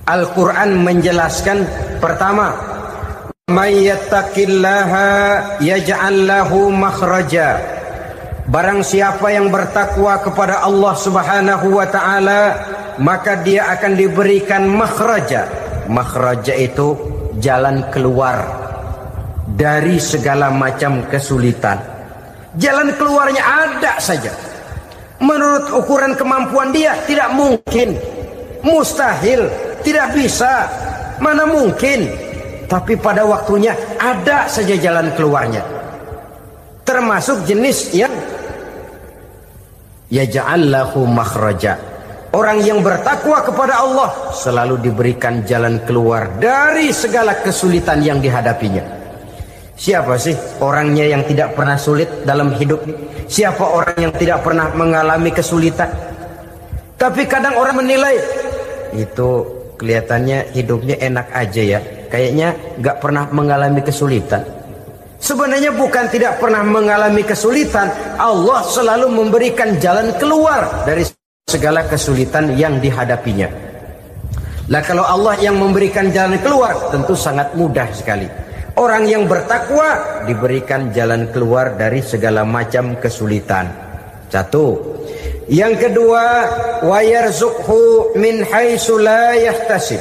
Al-Quran menjelaskan pertama, may yattaqillaha yaj'al lahu makhraja. Barang siapa yang bertakwa kepada Allah Subhanahu wa taala, maka dia akan diberikan makhraja. Makhraja itu jalan keluar dari segala macam kesulitan. Jalan keluarnya ada saja. Menurut ukuran kemampuan dia tidak mungkin, mustahil, tidak bisa, mana mungkin. Tapi pada waktunya ada saja jalan keluarnya. Termasuk jenis yang yaj'al lahu makhraja. Orang yang bertakwa kepada Allah selalu diberikan jalan keluar dari segala kesulitan yang dihadapinya. Siapa sih orangnya yang tidak pernah sulit dalam hidup? Siapa orang yang tidak pernah mengalami kesulitan? Tapi kadang orang menilai, itu kelihatannya hidupnya enak aja ya, kayaknya gak pernah mengalami kesulitan. Sebenarnya bukan tidak pernah mengalami kesulitan, Allah selalu memberikan jalan keluar dari segala kesulitan yang dihadapinya. Lah kalau Allah yang memberikan jalan keluar, tentu sangat mudah sekali. Orang yang bertakwa diberikan jalan keluar dari segala macam kesulitan. Satu. Yang kedua, wa yarzuqhu min haitsu la yahtasib.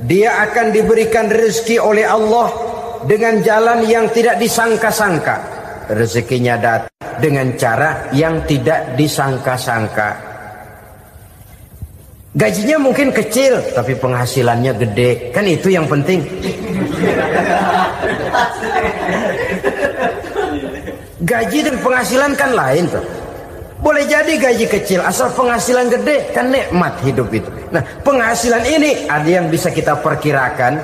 Dia akan diberikan rezeki oleh Allah dengan jalan yang tidak disangka-sangka. Rezekinya datang dengan cara yang tidak disangka-sangka. Gajinya mungkin kecil, tapi penghasilannya gede. Kan itu yang penting. Gaji dan penghasilan kan lain tuh. Boleh jadi gaji kecil, asal penghasilan gede, kan nikmat hidup itu. Nah, penghasilan ini ada yang bisa kita perkirakan.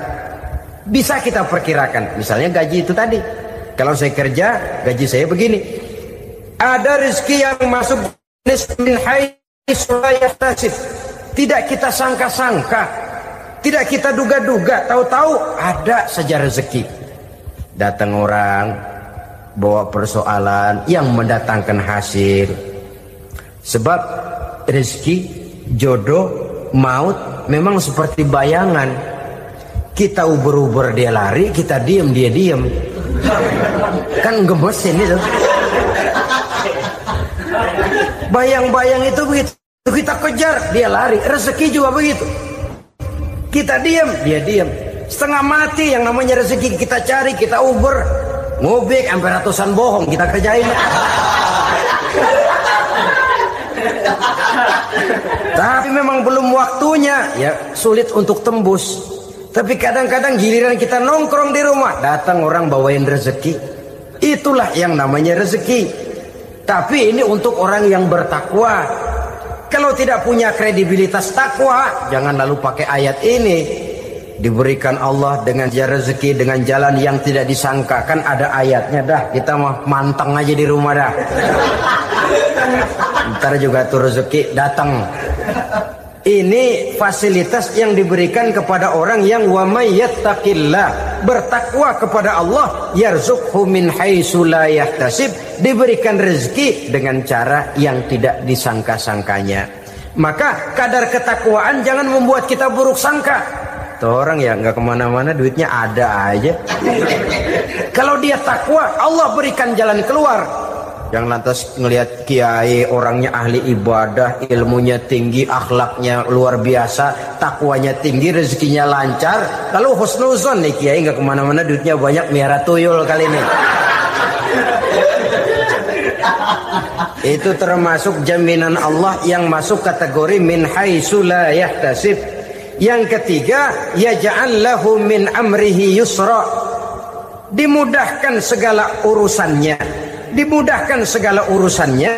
Bisa kita perkirakan. Misalnya gaji itu tadi. Kalau saya kerja, gaji saya begini. Ada rezeki yang masuk min haitsu la yahtasib. Tidak kita sangka-sangka, tidak kita duga-duga, tahu-tahu ada saja rezeki. Datang orang bawa persoalan yang mendatangkan hasil. Sebab rezeki, jodoh, maut memang seperti bayangan. Kita uber-uber dia lari, kita diem dia diem. Kan gemes ini tuh. Bayang-bayang itu begitu. Kita kejar, dia lari. Rezeki juga begitu. Kita diam, dia diam. Setengah mati yang namanya rezeki kita cari, kita uber, ngobek sampai ratusan bohong kita kerjain. Tapi memang belum waktunya, ya sulit untuk tembus. Tapi kadang-kadang giliran kita nongkrong di rumah, datang orang bawain rezeki. Itulah yang namanya rezeki. Tapi ini untuk orang yang bertakwa. Kalau tidak punya kredibilitas takwa, jangan lalu pakai ayat ini. Diberikan Allah dengan rezeki dengan jalan yang tidak disangka. Kan ada ayatnya dah. Kita mah manteng aja di rumah dah. Ntar juga tuh rezeki datang. Ini fasilitas yang diberikan kepada orang yang wa may yattaqillah, bertakwa kepada Allah, yarzuqhu min haitsu la yahtasib, diberikan rezeki dengan cara yang tidak disangka-sangkanya. Maka kadar ketakwaan jangan membuat kita buruk sangka. Tuh orang ya nggak kemana-mana, duitnya ada aja. Kalau dia takwa, Allah berikan jalan keluar. Yang lantas ngelihat kiai orangnya ahli ibadah, ilmunya tinggi, akhlaknya luar biasa, takwanya tinggi, rezekinya lancar, lalu husnuzon nih kiai nggak kemana-mana, duitnya banyak, miara tuyul kali ini. Itu termasuk jaminan Allah yang masuk kategori min haitsu la yahtasib. Yang ketiga, yaj'al lahu min amrihi yusra. Dimudahkan segala urusannya. Dimudahkan segala urusannya.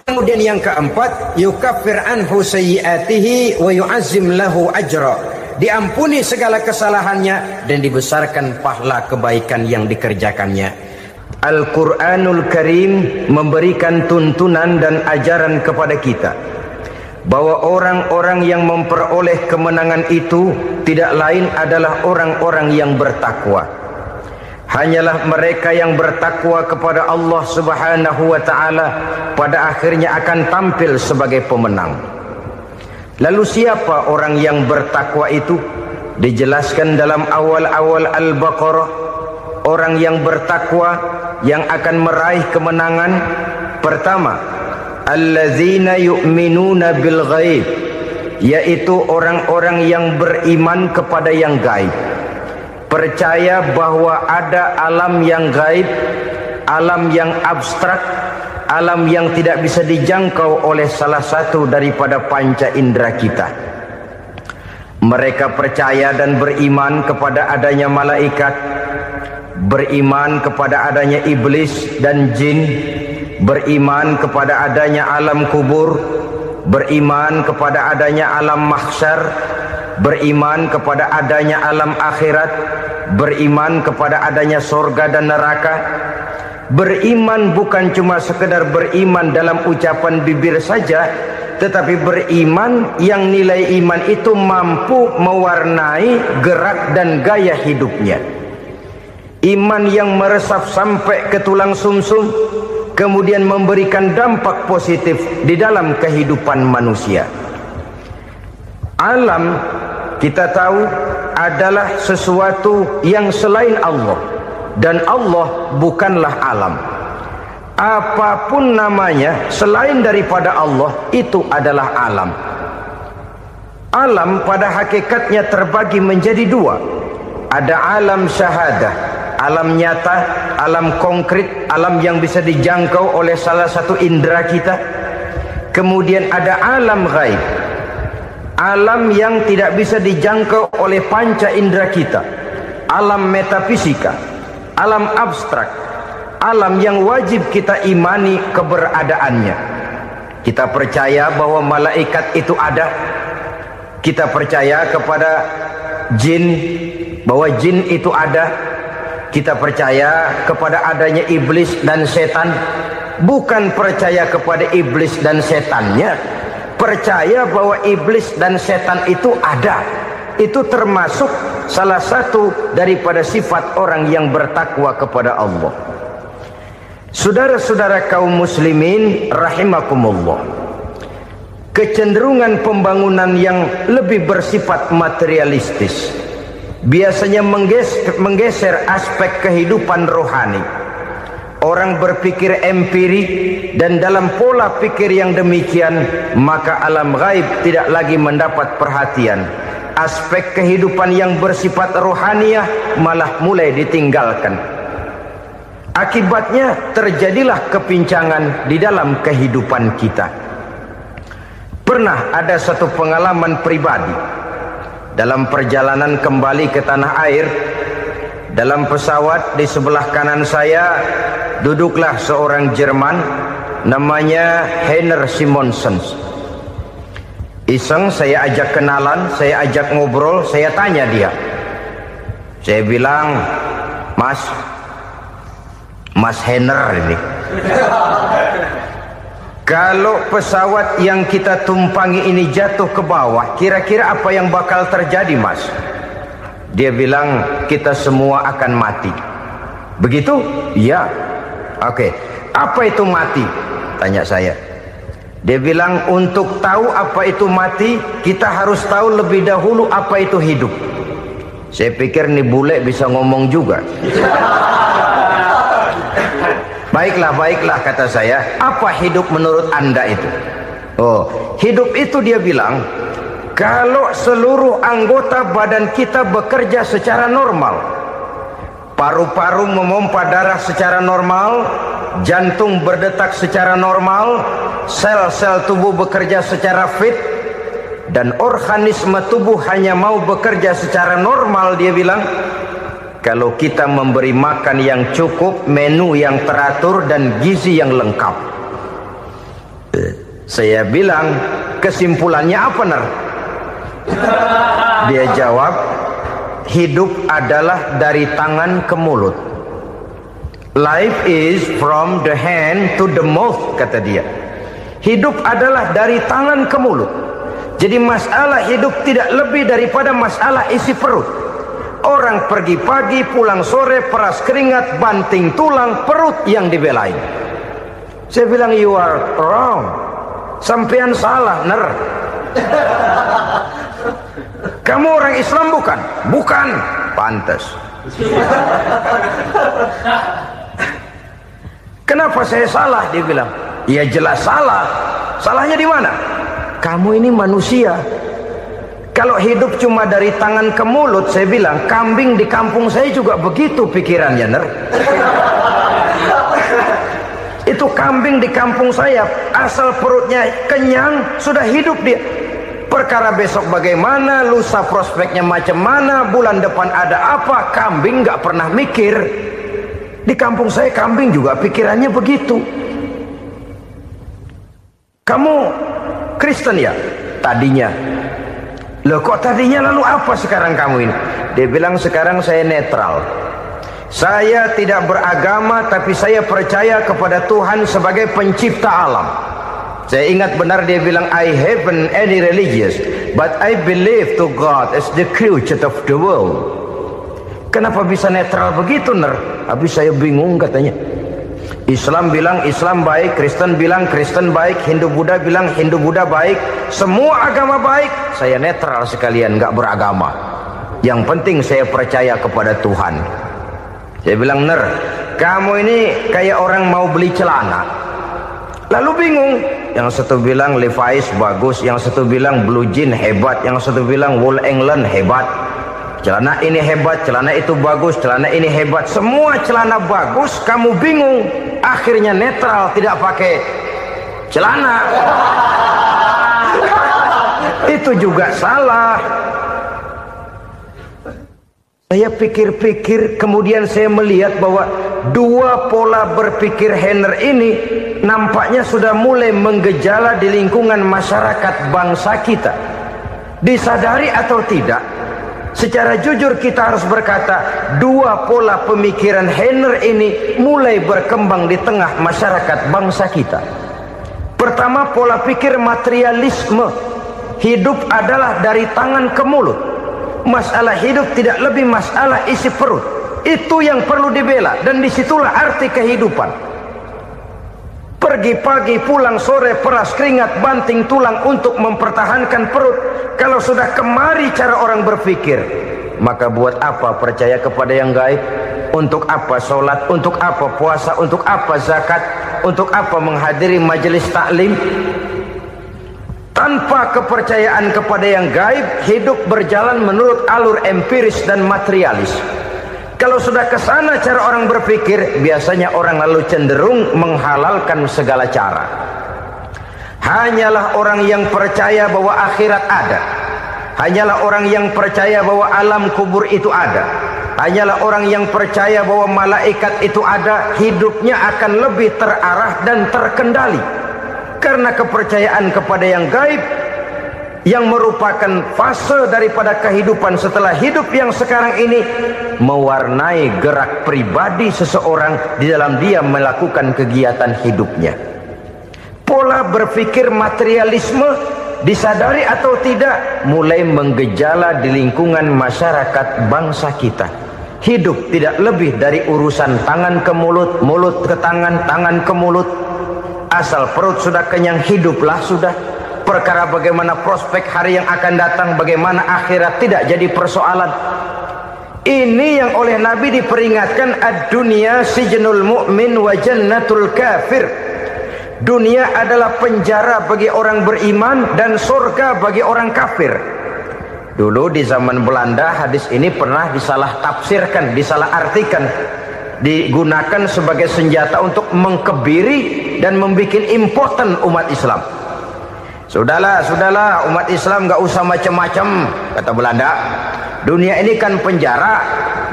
Kemudian yang keempat, yukaffir anhu sayyi'atihi wa yu'azzim lahu ajra. Diampuni segala kesalahannya dan dibesarkan pahala kebaikan yang dikerjakannya. Al-Quranul Karim memberikan tuntunan dan ajaran kepada kita bahwa orang-orang yang memperoleh kemenangan itu tidak lain adalah orang-orang yang bertakwa. Hanyalah mereka yang bertakwa kepada Allah Subhanahu wa ta'ala pada akhirnya akan tampil sebagai pemenang. Lalu siapa orang yang bertakwa itu? Dijelaskan dalam awal-awal Al-Baqarah, orang yang bertakwa yang akan meraih kemenangan. Pertama, allazina yu'minuna bil ghaib, yaitu orang-orang yang beriman kepada yang gaib, percaya bahwa ada alam yang gaib, alam yang abstrak, alam yang tidak bisa dijangkau oleh salah satu daripada panca indera kita. Mereka percaya dan beriman kepada adanya malaikat, beriman kepada adanya iblis dan jin, beriman kepada adanya alam kubur, beriman kepada adanya alam mahsyar, beriman kepada adanya alam akhirat, beriman kepada adanya surga dan neraka. Beriman bukan cuma sekedar beriman dalam ucapan bibir saja, tetapi beriman yang nilai iman itu mampu mewarnai gerak dan gaya hidupnya. Iman yang meresap sampai ke tulang sumsum, kemudian memberikan dampak positif di dalam kehidupan manusia. Alam, kita tahu, adalah sesuatu yang selain Allah, dan Allah bukanlah alam. Apapun namanya selain daripada Allah, itu adalah alam. Alam pada hakikatnya terbagi menjadi dua. Ada alam syahadah, alam nyata, alam konkret, alam yang bisa dijangkau oleh salah satu indera kita. Kemudian ada alam ghaib, alam yang tidak bisa dijangkau oleh panca indera kita, alam metafisika, alam abstrak, alam yang wajib kita imani keberadaannya. Kita percaya bahwa malaikat itu ada. Kita percaya kepada jin, bahwa jin itu ada. Kita percaya kepada adanya iblis dan setan. Bukan percaya kepada iblis dan setannya, percaya bahwa iblis dan setan itu ada. Itu termasuk salah satu daripada sifat orang yang bertakwa kepada Allah. Saudara-saudara kaum muslimin rahimakumullah, kecenderungan pembangunan yang lebih bersifat materialistis biasanya menggeser aspek kehidupan rohani. Orang berpikir empiri, dan dalam pola pikir yang demikian, maka alam gaib tidak lagi mendapat perhatian. Aspek kehidupan yang bersifat rohaniah malah mulai ditinggalkan. Akibatnya terjadilah kepincangan di dalam kehidupan kita. Pernah ada satu pengalaman pribadi dalam perjalanan kembali ke tanah air. Dalam pesawat di sebelah kanan saya duduklah seorang Jerman, namanya Heiner Simonsen. Iseng saya ajak kenalan, saya ajak ngobrol, saya tanya dia. Saya bilang, Mas Heiner ini, kalau pesawat yang kita tumpangi ini jatuh ke bawah, kira-kira apa yang bakal terjadi, Mas? Dia bilang, kita semua akan mati. Begitu? Iya. Oke. Apa itu mati? Tanya saya. Dia bilang, untuk tahu apa itu mati, kita harus tahu lebih dahulu apa itu hidup. Saya pikir nih bule bisa ngomong juga. Baiklah kata saya. Apa hidup menurut Anda itu? Oh, hidup itu dia bilang, kalau seluruh anggota badan kita bekerja secara normal, paru-paru memompa darah secara normal, jantung berdetak secara normal, sel-sel tubuh bekerja secara fit, dan organisme tubuh hanya mau bekerja secara normal, dia bilang, kalau kita memberi makan yang cukup, menu yang teratur, dan gizi yang lengkap. Saya bilang, kesimpulannya apa, Ner? Dia jawab, hidup adalah dari tangan ke mulut. Life is from the hand to the mouth, kata dia. Hidup adalah dari tangan ke mulut. Jadi masalah hidup tidak lebih daripada masalah isi perut. Orang pergi pagi, pulang sore, peras keringat, banting tulang, perut yang dibelain. Saya bilang, you are wrong. Sampean salah, Ner. Kamu orang Islam bukan? Bukan. Pantas. Kenapa saya salah? Dia bilang. Ya jelas salah. Salahnya di mana? Kamu ini manusia. Kalau hidup cuma dari tangan ke mulut, saya bilang, kambing di kampung saya juga begitu pikirannya, Ner. Itu kambing di kampung saya, asal perutnya kenyang, sudah hidup dia. Perkara besok bagaimana, lusa prospeknya macam mana, bulan depan ada apa, kambing nggak pernah mikir. Di kampung saya kambing juga pikirannya begitu. Kamu Kristen ya? Tadinya. Loh kok tadinya, lalu apa sekarang kamu ini? Dia bilang sekarang saya netral. Saya tidak beragama, tapi saya percaya kepada Tuhan sebagai pencipta alam. Saya ingat benar dia bilang, I haven't any religious, but I believe to God as the creator of the world. Kenapa bisa netral begitu, Ner? Habis saya bingung katanya. Islam bilang Islam baik, Kristen bilang Kristen baik, Hindu Buddha bilang Hindu Buddha baik, semua agama baik. Saya netral sekalian, nggak beragama. Yang penting saya percaya kepada Tuhan. Saya bilang, Ner, kamu ini kayak orang mau beli celana, lalu bingung. Yang satu bilang Levi's bagus, yang satu bilang Blue Jean hebat, yang satu bilang Wool England hebat. Celana ini hebat, celana itu bagus, celana ini hebat. Semua celana bagus, kamu bingung. Akhirnya netral, tidak pakai celana. Itu juga salah. Saya pikir-pikir, kemudian saya melihat bahwa dua pola berpikir Henner ini nampaknya sudah mulai menggejala di lingkungan masyarakat bangsa kita. Disadari atau tidak, secara jujur kita harus berkata, dua pola pemikiran Henner ini mulai berkembang di tengah masyarakat bangsa kita. Pertama, pola pikir materialisme. Hidup adalah dari tangan ke mulut. Masalah hidup tidak lebih masalah isi perut. Itu yang perlu dibela, dan disitulah arti kehidupan. Pergi pagi, pulang sore, peras keringat, banting tulang untuk mempertahankan perut. Kalau sudah kemari cara orang berpikir, maka buat apa percaya kepada yang gaib? Untuk apa sholat? Untuk apa puasa? Untuk apa zakat? Untuk apa menghadiri majelis taklim? Tanpa kepercayaan kepada yang gaib, hidup berjalan menurut alur empiris dan materialis. Kalau sudah ke sana cara orang berpikir, biasanya orang lalu cenderung menghalalkan segala cara. Hanyalah orang yang percaya bahwa akhirat ada. Hanyalah orang yang percaya bahwa alam kubur itu ada. Hanyalah orang yang percaya bahwa malaikat itu ada, hidupnya akan lebih terarah dan terkendali. Karena kepercayaan kepada yang gaib, yang merupakan fase daripada kehidupan setelah hidup yang sekarang ini, mewarnai gerak pribadi seseorang di dalam dia melakukan kegiatan hidupnya. Pola berpikir materialisme, disadari atau tidak, mulai menggejala di lingkungan masyarakat bangsa kita. Hidup tidak lebih dari urusan tangan ke mulut, mulut ke tangan, tangan ke mulut. Asal perut sudah kenyang, hiduplah sudah. Perkara bagaimana prospek hari yang akan datang, bagaimana akhirat, tidak jadi persoalan. Ini yang oleh Nabi diperingatkan, ad-dunya sijnul mu'min wa jannatul kafir. Dunia adalah penjara bagi orang beriman dan surga bagi orang kafir. Dulu di zaman Belanda hadis ini pernah disalah tafsirkan, disalah artikan, digunakan sebagai senjata untuk mengkebiri dan membuat impoten umat Islam. Sudahlah, umat Islam gak usah macam-macam, kata Belanda. Dunia ini kan penjara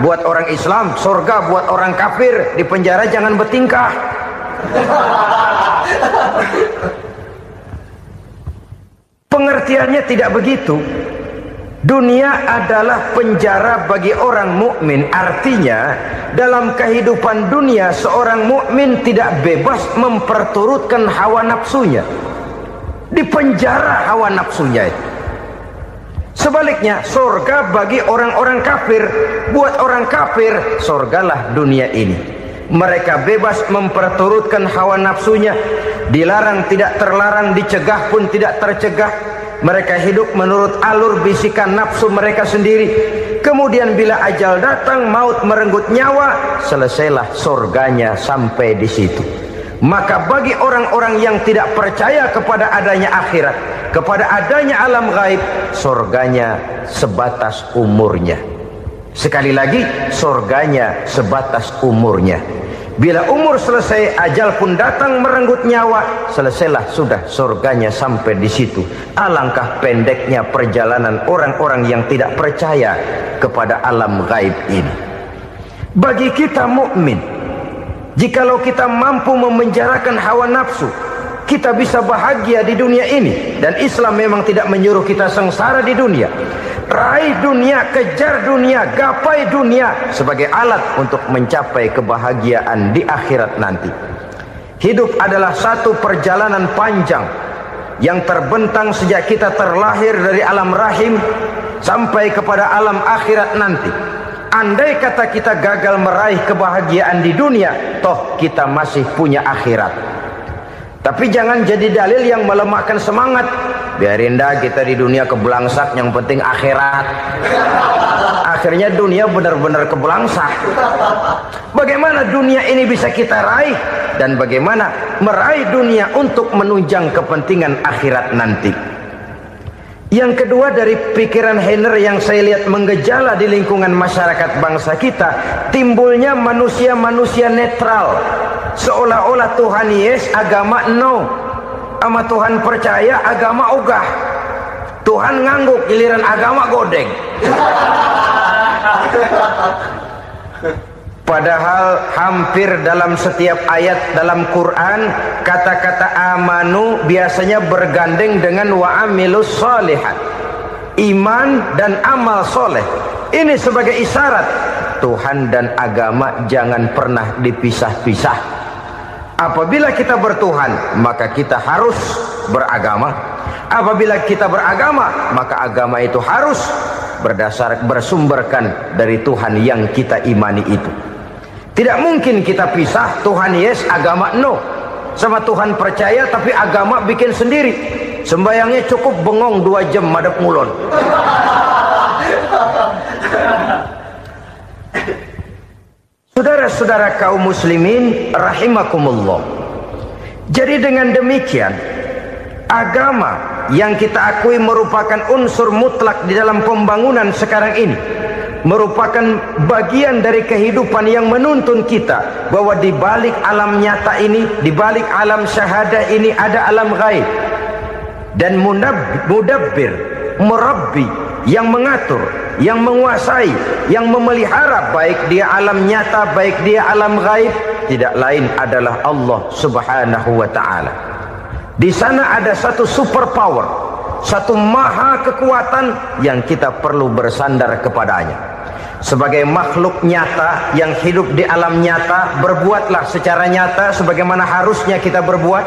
buat orang Islam, surga buat orang kafir. Di penjara jangan bertingkah. Pengertiannya tidak begitu. Dunia adalah penjara bagi orang mukmin. Artinya dalam kehidupan dunia seorang mukmin tidak bebas memperturutkan hawa nafsunya. Di penjara hawa nafsunya itu. Sebaliknya, surga bagi orang-orang kafir. Buat orang kafir, surgalah dunia ini. Mereka bebas memperturutkan hawa nafsunya. Dilarang tidak terlarang, dicegah pun tidak tercegah. Mereka hidup menurut alur bisikan nafsu mereka sendiri. Kemudian bila ajal datang, maut merenggut nyawa, selesailah surganya sampai di situ. Maka bagi orang-orang yang tidak percaya kepada adanya akhirat, kepada adanya alam gaib, surganya sebatas umurnya. Sekali lagi, surganya sebatas umurnya. Bila umur selesai, ajal pun datang merenggut nyawa, selesailah sudah surganya sampai di situ. Alangkah pendeknya perjalanan orang-orang yang tidak percaya kepada alam gaib ini. Bagi kita mukmin, jikalau kita mampu memenjarakan hawa nafsu, kita bisa bahagia di dunia ini. Dan Islam memang tidak menyuruh kita sengsara di dunia. Raih dunia, kejar dunia, gapai dunia sebagai alat untuk mencapai kebahagiaan di akhirat nanti. Hidup adalah satu perjalanan panjang yang terbentang sejak kita terlahir dari alam rahim sampai kepada alam akhirat nanti. Andai kata kita gagal meraih kebahagiaan di dunia, toh kita masih punya akhirat. Tapi jangan jadi dalil yang melemahkan semangat. Biarin dah kita di dunia kebelangsak, yang penting akhirat. Akhirnya dunia benar-benar kebelangsak. Bagaimana dunia ini bisa kita raih, dan bagaimana meraih dunia untuk menunjang kepentingan akhirat nanti. Yang kedua, dari pikiran Heiner yang saya lihat menggejala di lingkungan masyarakat bangsa kita, timbulnya manusia-manusia netral. Seolah-olah Tuhan yes, agama no. Sama Tuhan percaya, agama ogah. Tuhan ngangguk, giliran agama godeng. Padahal hampir dalam setiap ayat dalam Quran, kata-kata amanu biasanya bergandeng dengan wa amilus sholihat. Iman dan amal soleh. Ini sebagai isyarat Tuhan dan agama jangan pernah dipisah-pisah. Apabila kita bertuhan, maka kita harus beragama. Apabila kita beragama, maka agama itu harus bersumberkan dari Tuhan yang kita imani itu. Tidak mungkin kita pisah, Tuhan yes, agama no. Sama Tuhan percaya tapi agama bikin sendiri. Sembayangnya cukup bengong 2 jam madep ngulon. Saudara-saudara kaum muslimin rahimakumullah. Jadi dengan demikian, agama yang kita akui merupakan unsur mutlak di dalam pembangunan sekarang ini, merupakan bagian dari kehidupan yang menuntun kita bahwa di balik alam nyata ini, di balik alam syahadah ini ada alam gaib. Dan mudabbir, murabbi, yang mengatur, yang menguasai, yang memelihara baik dia alam nyata, baik dia alam gaib, tidak lain adalah Allah Subhanahu wa ta'ala. Di sana ada satu super power, satu maha kekuatan yang kita perlu bersandar kepadanya. Sebagai makhluk nyata yang hidup di alam nyata, berbuatlah secara nyata sebagaimana harusnya kita berbuat.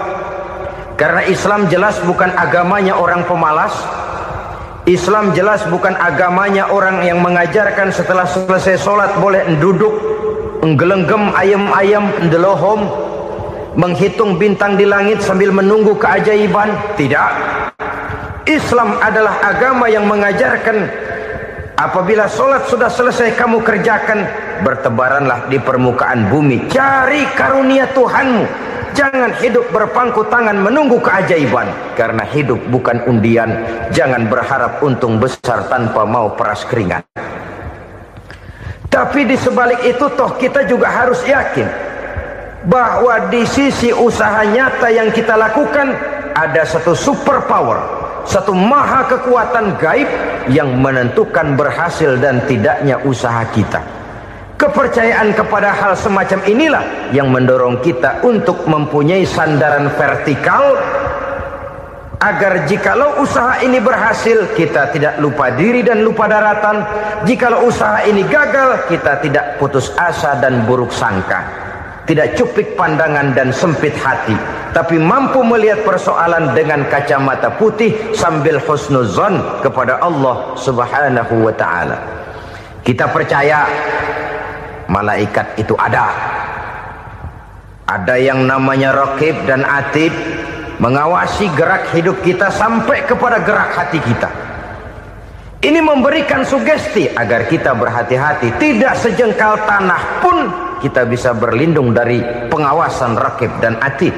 Karena Islam jelas bukan agamanya orang pemalas. Islam jelas bukan agamanya orang yang mengajarkan setelah selesai sholat boleh duduk, nggelenggem ayam-ayam, ndelohom, menghitung bintang di langit sambil menunggu keajaiban. Tidak. Islam adalah agama yang mengajarkan apabila sholat sudah selesai kamu kerjakan, bertebaranlah di permukaan bumi, cari karunia Tuhanmu. Jangan hidup berpangku tangan menunggu keajaiban. Karena hidup bukan undian. Jangan berharap untung besar tanpa mau peras keringat. Tapi di sebalik itu toh kita juga harus yakin bahwa di sisi usaha nyata yang kita lakukan ada satu super power, satu maha kekuatan gaib yang menentukan berhasil dan tidaknya usaha kita. Kepercayaan kepada hal semacam inilah yang mendorong kita untuk mempunyai sandaran vertikal, agar jikalau usaha ini berhasil, kita tidak lupa diri dan lupa daratan. Jikalau usaha ini gagal, kita tidak putus asa dan buruk sangka, tidak cupik pandangan dan sempit hati, tapi mampu melihat persoalan dengan kacamata putih sambil husnuzon kepada Allah Subhanahu wa ta'ala. Kita percaya malaikat itu ada. Ada yang namanya Raqib dan Atid, mengawasi gerak hidup kita sampai kepada gerak hati kita. Ini memberikan sugesti agar kita berhati-hati, tidak sejengkal tanah pun kita bisa berlindung dari pengawasan rakib dan atid.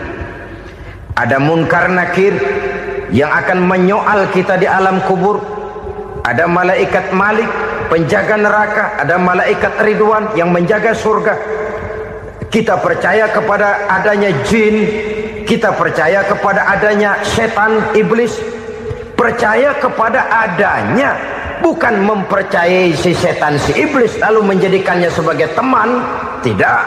Ada munkar nakir yang akan menyoal kita di alam kubur. Ada malaikat Malik, penjaga neraka. Ada malaikat Ridwan yang menjaga surga. Kita percaya kepada adanya jin, kita percaya kepada adanya setan, iblis. Percaya kepada adanya, bukan mempercayai si setan, si iblis lalu menjadikannya sebagai teman. Tidak.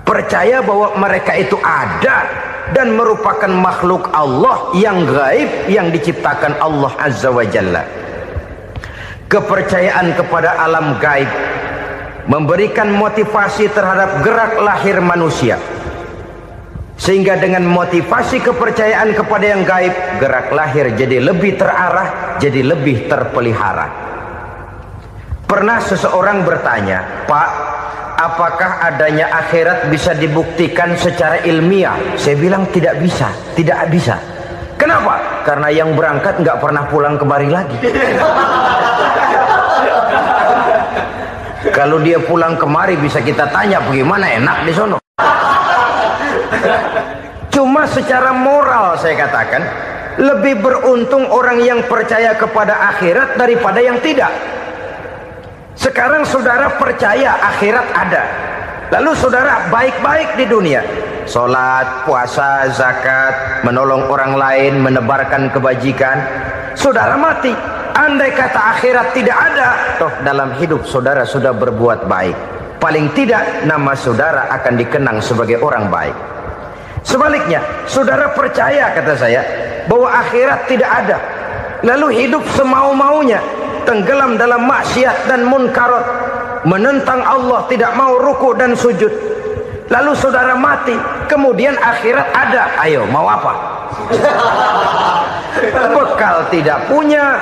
Percaya bahwa mereka itu ada dan merupakan makhluk Allah yang gaib yang diciptakan Allah Azza wa Jalla. Kepercayaan kepada alam gaib memberikan motivasi terhadap gerak lahir manusia, sehingga dengan motivasi kepercayaan kepada yang gaib, gerak lahir jadi lebih terarah, jadi lebih terpelihara. Pernah seseorang bertanya, "Pak, apakah adanya akhirat bisa dibuktikan secara ilmiah?" Saya bilang tidak bisa, tidak bisa. Kenapa? Karena yang berangkat nggak pernah pulang kembali lagi. Kalau dia pulang kemari bisa kita tanya bagaimana enak di sono. Cuma secara moral saya katakan, lebih beruntung orang yang percaya kepada akhirat daripada yang tidak. Sekarang saudara percaya akhirat ada, lalu saudara baik-baik di dunia, sholat, puasa, zakat, menolong orang lain, menebarkan kebajikan. Saudara mati, andai kata akhirat tidak ada, toh dalam hidup saudara sudah berbuat baik, paling tidak nama saudara akan dikenang sebagai orang baik. Sebaliknya, saudara percaya, kata saya, bahwa akhirat tidak ada, lalu hidup semau-maunya, tenggelam dalam maksiat dan munkarat, menentang Allah, tidak mau ruku dan sujud. Lalu saudara mati, kemudian akhirat ada. Ayo, mau apa? Bekal tidak punya.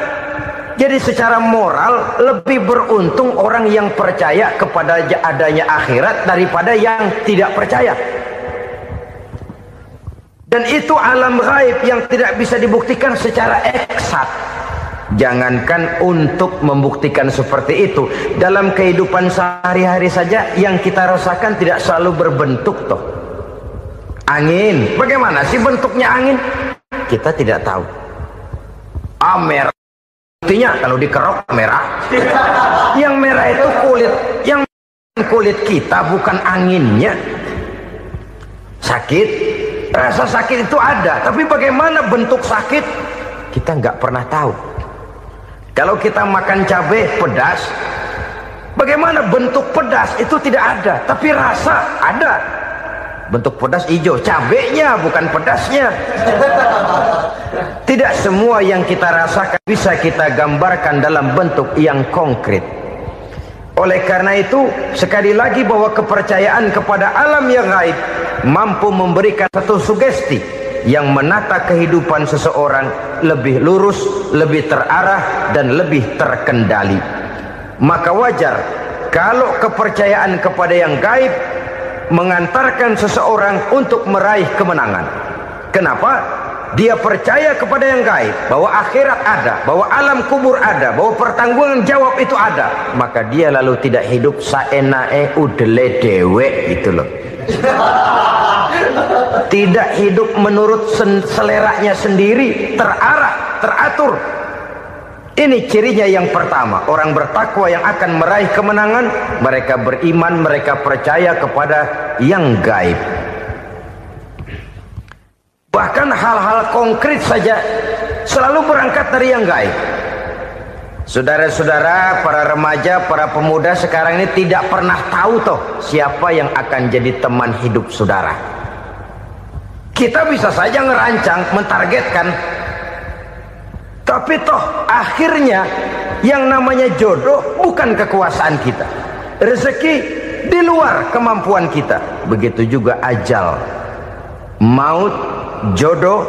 Jadi secara moral lebih beruntung orang yang percaya kepada adanya akhirat daripada yang tidak percaya. Dan itu alam gaib yang tidak bisa dibuktikan secara eksakt. Jangankan untuk membuktikan seperti itu, dalam kehidupan sehari-hari saja yang kita rasakan tidak selalu berbentuk toh. Angin, bagaimana sih bentuknya angin? Kita tidak tahu. Merah, buktinya kalau dikerok merah. Yang merah itu kulit, yang kulit kita bukan anginnya. Sakit, rasa sakit itu ada, tapi bagaimana bentuk sakit kita nggak pernah tahu. Kalau kita makan cabai pedas, bagaimana bentuk pedas itu tidak ada, tapi rasa ada. Bentuk pedas hijau, cabainya bukan pedasnya. Tidak semua yang kita rasakan bisa kita gambarkan dalam bentuk yang konkret. Oleh karena itu, sekali lagi bahwa kepercayaan kepada alam yang gaib mampu memberikan satu sugesti yang menata kehidupan seseorang lebih lurus, lebih terarah, dan lebih terkendali. Maka wajar kalau kepercayaan kepada yang gaib mengantarkan seseorang untuk meraih kemenangan. Kenapa? Dia percaya kepada yang gaib, bahwa akhirat ada, bahwa alam kubur ada, bahwa pertanggungan jawab itu ada. Maka dia lalu tidak hidup saenae udele dewe, itu loh. Tidak hidup menurut seleranya sendiri, terarah, teratur. Ini cirinya yang pertama. Orang bertakwa yang akan meraih kemenangan, mereka beriman, mereka percaya kepada yang gaib. Bahkan hal-hal konkret saja selalu berangkat dari yang gaib. Saudara-saudara, para remaja, para pemuda sekarang ini tidak pernah tahu toh siapa yang akan jadi teman hidup saudara. Kita bisa saja ngerancang, mentargetkan, tapi toh akhirnya yang namanya jodoh bukan kekuasaan kita. Rezeki di luar kemampuan kita. Begitu juga ajal, maut, jodoh,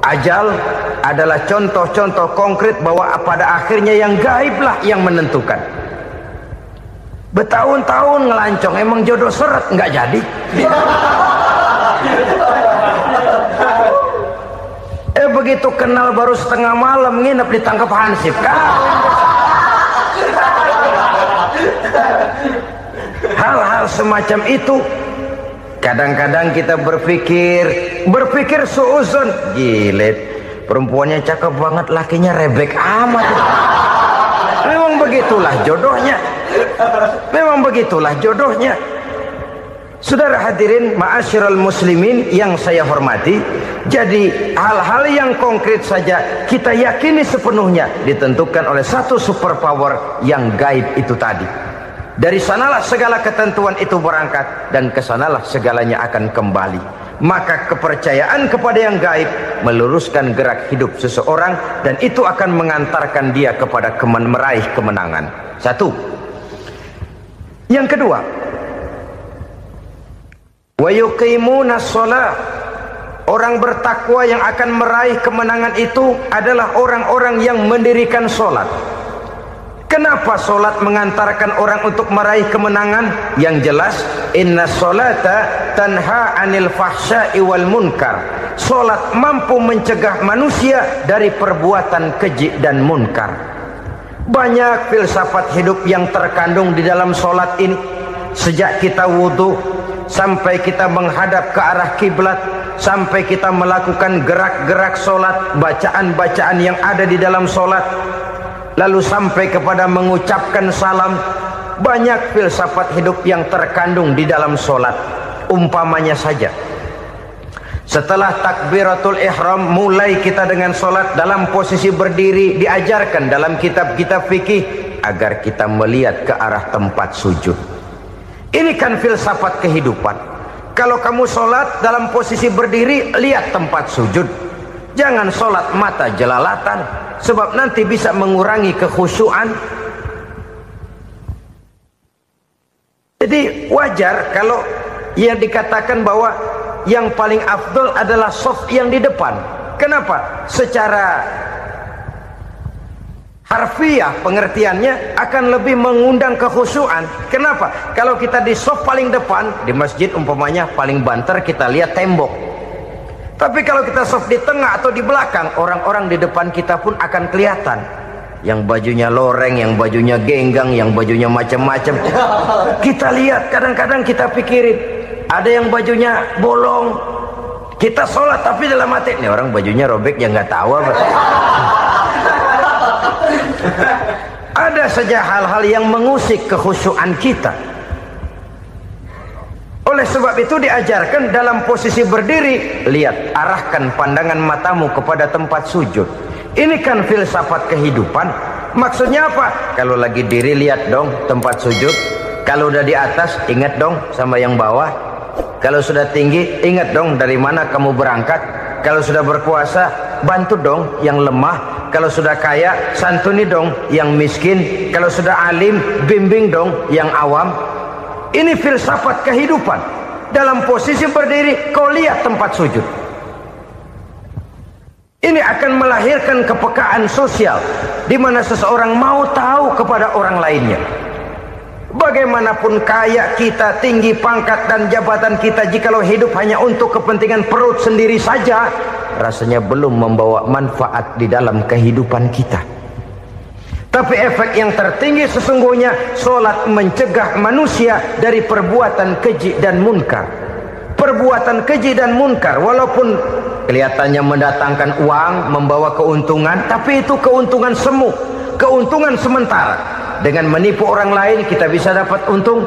ajal adalah contoh-contoh konkret bahwa pada akhirnya yang gaib lah yang menentukan. Bertahun-tahun ngelancong, emang jodoh seret nggak jadi. begitu kenal baru setengah malam nginep ditangkap hansip. Hal-hal semacam itu kadang-kadang kita berpikir suuzon, gilet, perempuannya cakep banget, lakinya rebek amat. Memang begitulah jodohnya. Memang begitulah jodohnya. Saudara hadirin ma'asyiral muslimin yang saya hormati, jadi hal-hal yang konkret saja kita yakini sepenuhnya ditentukan oleh satu superpower yang gaib itu tadi. Dari sanalah segala ketentuan itu berangkat dan kesanalah segalanya akan kembali. Maka kepercayaan kepada yang gaib meluruskan gerak hidup seseorang dan itu akan mengantarkan dia kepada meraih kemenangan. Satu. Yang kedua, wa yuqimuna shalah. Orang bertakwa yang akan meraih kemenangan itu adalah orang-orang yang mendirikan sholat. Kenapa sholat mengantarkan orang untuk meraih kemenangan? Yang jelas, inna sholata tanha anil fahsya'i wal munkar. Sholat mampu mencegah manusia dari perbuatan keji dan munkar. Banyak filsafat hidup yang terkandung di dalam sholat ini. Sejak kita wudhu sampai kita menghadap ke arah kiblat, sampai kita melakukan gerak-gerak sholat, bacaan-bacaan yang ada di dalam sholat, lalu sampai kepada mengucapkan salam. Banyak filsafat hidup yang terkandung di dalam sholat. Umpamanya saja, setelah takbiratul ihram mulai kita dengan sholat dalam posisi berdiri, diajarkan dalam kitab-kitab fikih agar kita melihat ke arah tempat sujud. Ini kan filsafat kehidupan. Kalau kamu sholat dalam posisi berdiri, lihat tempat sujud. Jangan sholat mata jelalatan, sebab nanti bisa mengurangi kekhusyuan. Jadi wajar kalau yang dikatakan bahwa yang paling afdol adalah shaf yang di depan. Kenapa? Secara harfiah pengertiannya akan lebih mengundang kekhusyuan. Kenapa? Kalau kita di shaf paling depan di masjid umpamanya paling banter kita lihat tembok. Tapi kalau kita shaf di tengah atau di belakang, orang-orang di depan kita pun akan kelihatan. Yang bajunya loreng, yang bajunya genggang, yang bajunya macam-macam. Kita lihat, kadang-kadang kita pikirin, ada yang bajunya bolong. Kita sholat tapi dalam hati, nih orang bajunya robek yang nggak tahu apa. Ada saja hal-hal yang mengusik kekhusyuan kita. Oleh sebab itu diajarkan dalam posisi berdiri, lihat, arahkan pandangan matamu kepada tempat sujud. Ini kan filsafat kehidupan. Maksudnya apa? Kalau lagi diri lihat dong tempat sujud. Kalau udah di atas ingat dong sama yang bawah. Kalau sudah tinggi ingat dong dari mana kamu berangkat. Kalau sudah berkuasa bantu dong yang lemah. Kalau sudah kaya santuni dong yang miskin. Kalau sudah alim bimbing dong yang awam. Ini filsafat kehidupan. Dalam posisi berdiri kau lihat tempat sujud. Ini akan melahirkan kepekaan sosial di mana seseorang mau tahu kepada orang lainnya. Bagaimanapun kaya kita, tinggi pangkat dan jabatan kita, jikalau hidup hanya untuk kepentingan perut sendiri saja, rasanya belum membawa manfaat di dalam kehidupan kita. Tapi efek yang tertinggi sesungguhnya, sholat mencegah manusia dari perbuatan keji dan munkar. Perbuatan keji dan munkar walaupun kelihatannya mendatangkan uang, membawa keuntungan, tapi itu keuntungan semu, keuntungan sementara. Dengan menipu orang lain kita bisa dapat untung,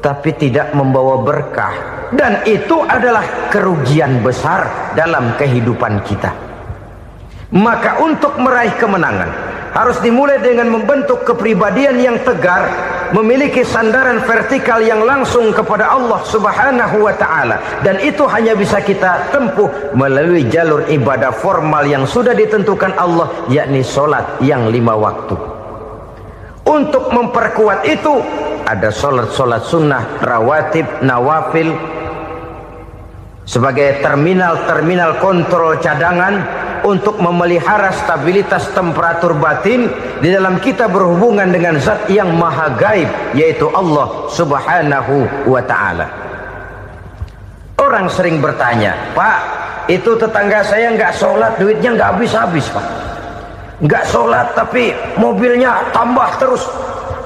tapi tidak membawa berkah. Dan itu adalah kerugian besar dalam kehidupan kita. Maka untuk meraih kemenangan harus dimulai dengan membentuk kepribadian yang tegar, memiliki sandaran vertikal yang langsung kepada Allah Subhanahu wa ta'ala. Dan itu hanya bisa kita tempuh melalui jalur ibadah formal yang sudah ditentukan Allah, yakni sholat yang 5 waktu. Untuk memperkuat itu ada sholat-sholat sunnah, rawatib, nawafil sebagai terminal-terminal kontrol cadangan untuk memelihara stabilitas temperatur batin di dalam kita berhubungan dengan zat yang maha gaib, yaitu Allah Subhanahu wa ta'ala. Orang sering bertanya, Pak, itu tetangga saya nggak sholat, duitnya nggak habis-habis Pak. Nggak sholat tapi mobilnya tambah terus.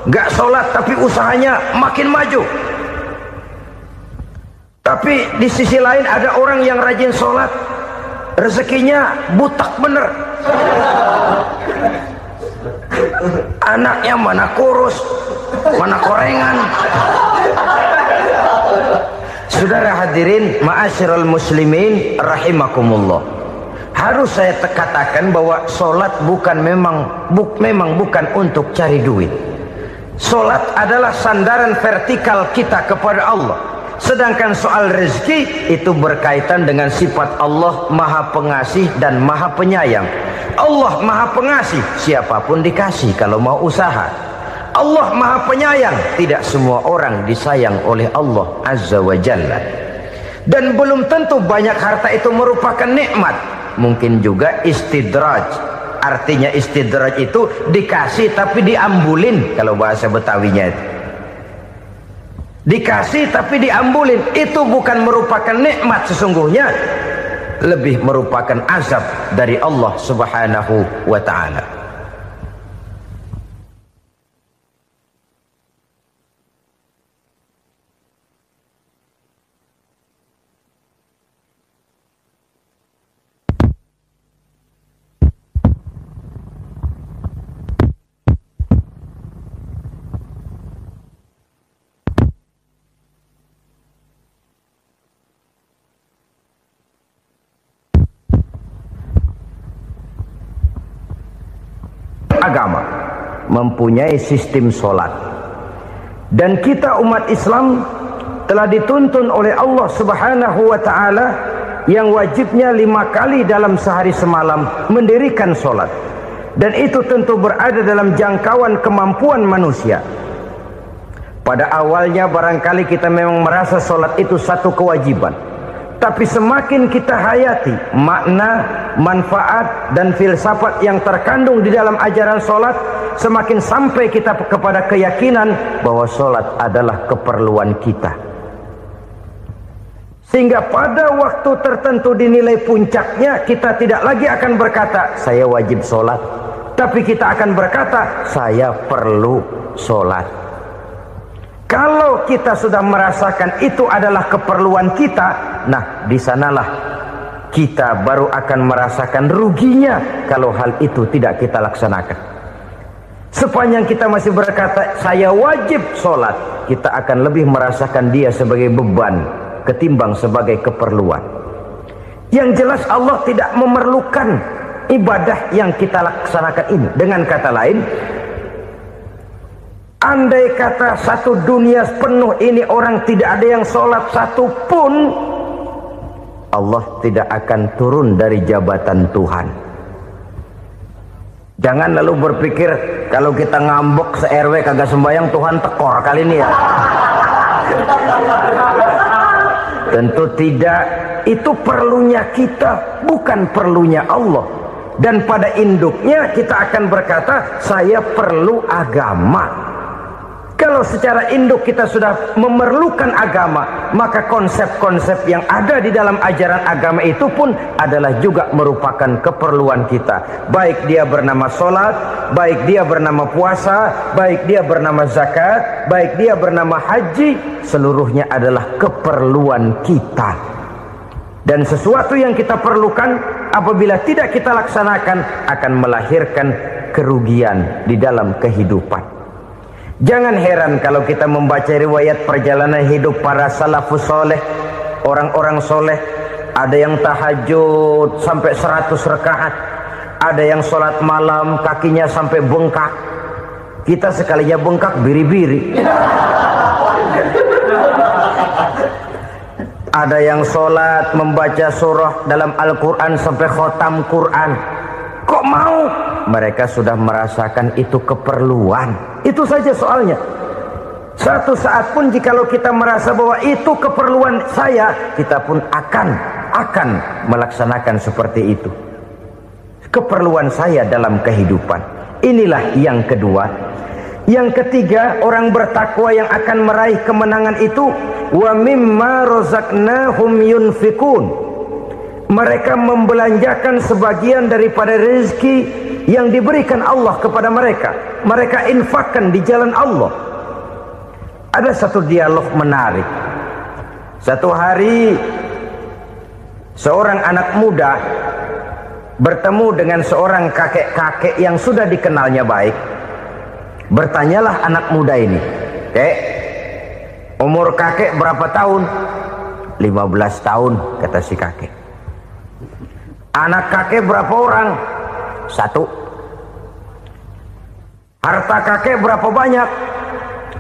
Nggak sholat tapi usahanya makin maju. Tapi di sisi lain ada orang yang rajin sholat, rezekinya butak bener. Anaknya mana kurus, mana korengan. Saudara hadirin ma'asyiral muslimin rahimakumullah. Harus saya katakan bahwa sholat memang bukan untuk cari duit. Sholat adalah sandaran vertikal kita kepada Allah. Sedangkan soal rezeki itu berkaitan dengan sifat Allah Maha Pengasih dan Maha Penyayang. Allah Maha Pengasih, siapapun dikasih kalau mau usaha. Allah Maha Penyayang, tidak semua orang disayang oleh Allah Azza wa Jalla. Dan belum tentu banyak harta itu merupakan nikmat. Mungkin juga istidraj. Artinya istidraj itu dikasih tapi diambulin, kalau bahasa Betawinya itu. Dikasih tapi diambulin, itu bukan merupakan nikmat sesungguhnya, lebih merupakan azab dari Allah Subhanahu wa ta'ala. Agama mempunyai sistem sholat, dan kita umat Islam telah dituntun oleh Allah Subhanahu wa ta'ala yang wajibnya 5 kali dalam sehari semalam mendirikan sholat, dan itu tentu berada dalam jangkauan kemampuan manusia. Pada awalnya barangkali kita memang merasa sholat itu satu kewajiban, tapi semakin kita hayati makna, manfaat dan filsafat yang terkandung di dalam ajaran sholat, semakin sampai kita kepada keyakinan bahwa sholat adalah keperluan kita. Sehingga pada waktu tertentu dinilai puncaknya, kita tidak lagi akan berkata saya wajib sholat, tapi kita akan berkata saya perlu sholat. Kalau kita sudah merasakan itu adalah keperluan kita, nah di sanalah kita baru akan merasakan ruginya kalau hal itu tidak kita laksanakan. Sepanjang kita masih berkata saya wajib sholat, kita akan lebih merasakan dia sebagai beban ketimbang sebagai keperluan. Yang jelas Allah tidak memerlukan ibadah yang kita laksanakan ini. Dengan kata lain, andai kata satu dunia penuh ini orang tidak ada yang sholat satu pun, Allah tidak akan turun dari jabatan Tuhan. Jangan lalu berpikir kalau kita ngambek se-RW kagak sembahyang Tuhan tekor kali ini ya. Tentu tidak. Itu perlunya kita, bukan perlunya Allah. Dan pada induknya kita akan berkata saya perlu agama. Kalau secara induk kita sudah memerlukan agama, maka konsep-konsep yang ada di dalam ajaran agama itu pun adalah juga merupakan keperluan kita. Baik dia bernama sholat, baik dia bernama puasa, baik dia bernama zakat, baik dia bernama haji, seluruhnya adalah keperluan kita. Dan sesuatu yang kita perlukan apabila tidak kita laksanakan akan melahirkan kerugian di dalam kehidupan. Jangan heran kalau kita membaca riwayat perjalanan hidup para salafus soleh, orang-orang soleh. Ada yang tahajud sampai 100 rakaat, ada yang sholat malam kakinya sampai bengkak. Kita sekalinya bengkak biri-biri. Ada yang sholat membaca surah dalam Al-Quran sampai khotam Quran. Kok mau? Mereka sudah merasakan itu keperluan. Itu saja soalnya. Satu saat pun jikalau kita merasa bahwa itu keperluan saya, kita pun akan melaksanakan seperti itu. Keperluan saya dalam kehidupan. Inilah yang kedua. Yang ketiga, orang bertakwa yang akan meraih kemenangan itu wa mimma razaqnahum yunfikun. Mereka membelanjakan sebagian daripada rezeki yang diberikan Allah kepada mereka. Mereka infakkan di jalan Allah. Ada satu dialog menarik. Satu hari seorang anak muda bertemu dengan seorang kakek-kakek yang sudah dikenalnya baik. Bertanyalah anak muda ini, "Kek, umur kakek berapa tahun?" 15 tahun, kata si kakek. "Anak kakek berapa orang?" 1. "Harta kakek berapa banyak?"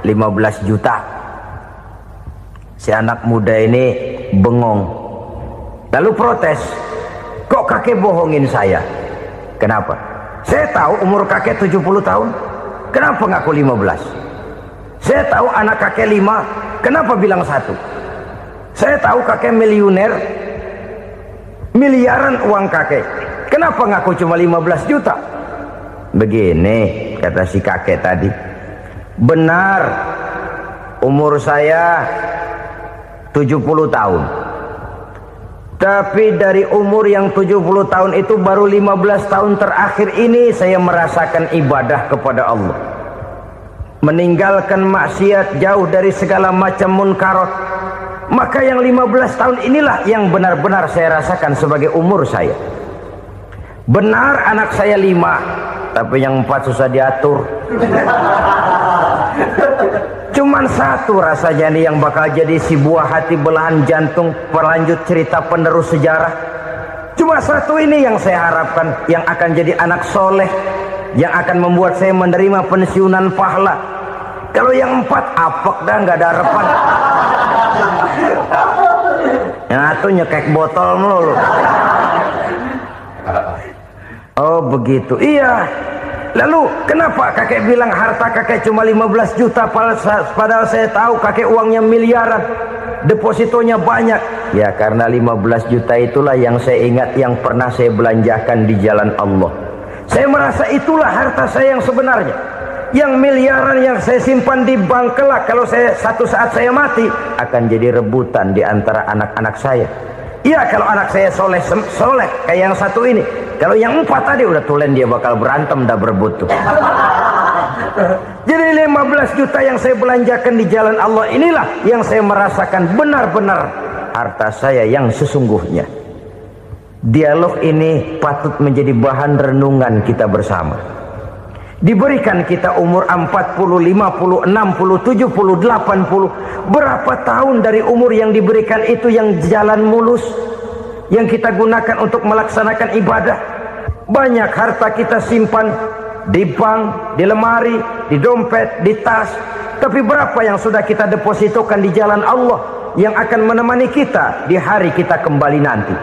15 juta. Si anak muda ini bengong, lalu protes, "Kok kakek bohongin saya?" "Kenapa?" "Saya tahu umur kakek 70 tahun. Kenapa ngaku 15? Saya tahu anak kakek 5. Kenapa bilang 1? Saya tahu kakek miliuner, miliaran uang kakek. Kenapa ngaku cuma 15 juta? "Begini," kata si kakek tadi, "benar umur saya 70 tahun. Tapi dari umur yang 70 tahun itu baru 15 tahun terakhir ini saya merasakan ibadah kepada Allah. Meninggalkan maksiat, jauh dari segala macam munkarat. Maka yang 15 tahun inilah yang benar-benar saya rasakan sebagai umur saya. Benar anak saya 5, tapi yang 4 susah diatur. Cuman 1 rasanya nih yang bakal jadi si buah hati, belahan jantung, pelanjut cerita penerus sejarah. Cuma 1 ini yang saya harapkan, yang akan jadi anak soleh, yang akan membuat saya menerima pensiunan pahala. Kalau yang 4 apek dah, nggak ada harapan. Yang 1 nyekek botol melulu." "Oh begitu." "Iya. Lalu kenapa kakek bilang harta kakek cuma 15 juta padahal saya tahu kakek uangnya miliaran, depositonya banyak?" "Ya karena 15 juta itulah yang saya ingat yang pernah saya belanjakan di jalan Allah. Saya merasa itulah harta saya yang sebenarnya. Yang miliaran yang saya simpan di bank kelak kalau satu saat saya mati akan jadi rebutan di antara anak-anak saya. Iya kalau anak saya soleh kayak yang 1 ini. Kalau yang 4 tadi udah tulen dia bakal berantem dah berebut tuh." Jadi 15 juta yang saya belanjakan di jalan Allah inilah yang saya merasakan benar-benar harta saya yang sesungguhnya. Dialog ini patut menjadi bahan renungan kita bersama. Diberikan kita umur 40, 50, 60, 70, 80. Berapa tahun dari umur yang diberikan itu yang jalan mulus, yang kita gunakan untuk melaksanakan ibadah. Banyak harta kita simpan di bank, di lemari, di dompet, di tas. Tapi berapa yang sudah kita depositokan di jalan Allah yang akan menemani kita di hari kita kembali nanti.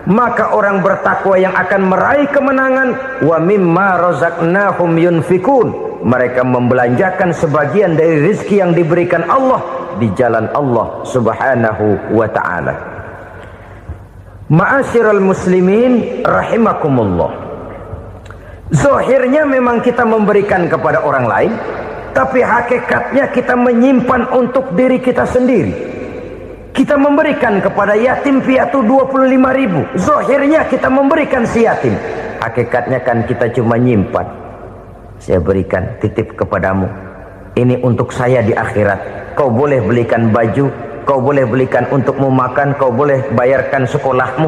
Maka orang bertakwa yang akan meraih kemenangan, wa mimma razaqnahum yunfikun, mereka membelanjakan sebagian dari rezeki yang diberikan Allah di jalan Allah Subhanahu wa ta'ala. Ma'asyiral muslimin rahimakumullah. Zahirnya memang kita memberikan kepada orang lain, tapi hakikatnya kita menyimpan untuk diri kita sendiri. Kita memberikan kepada yatim piatu 25.000. Zahirnya kita memberikan si yatim, hakikatnya kan kita cuma nyimpan. Saya berikan, titip kepadamu, ini untuk saya di akhirat. Kau boleh belikan baju, kau boleh belikan untukmu makan, kau boleh bayarkan sekolahmu.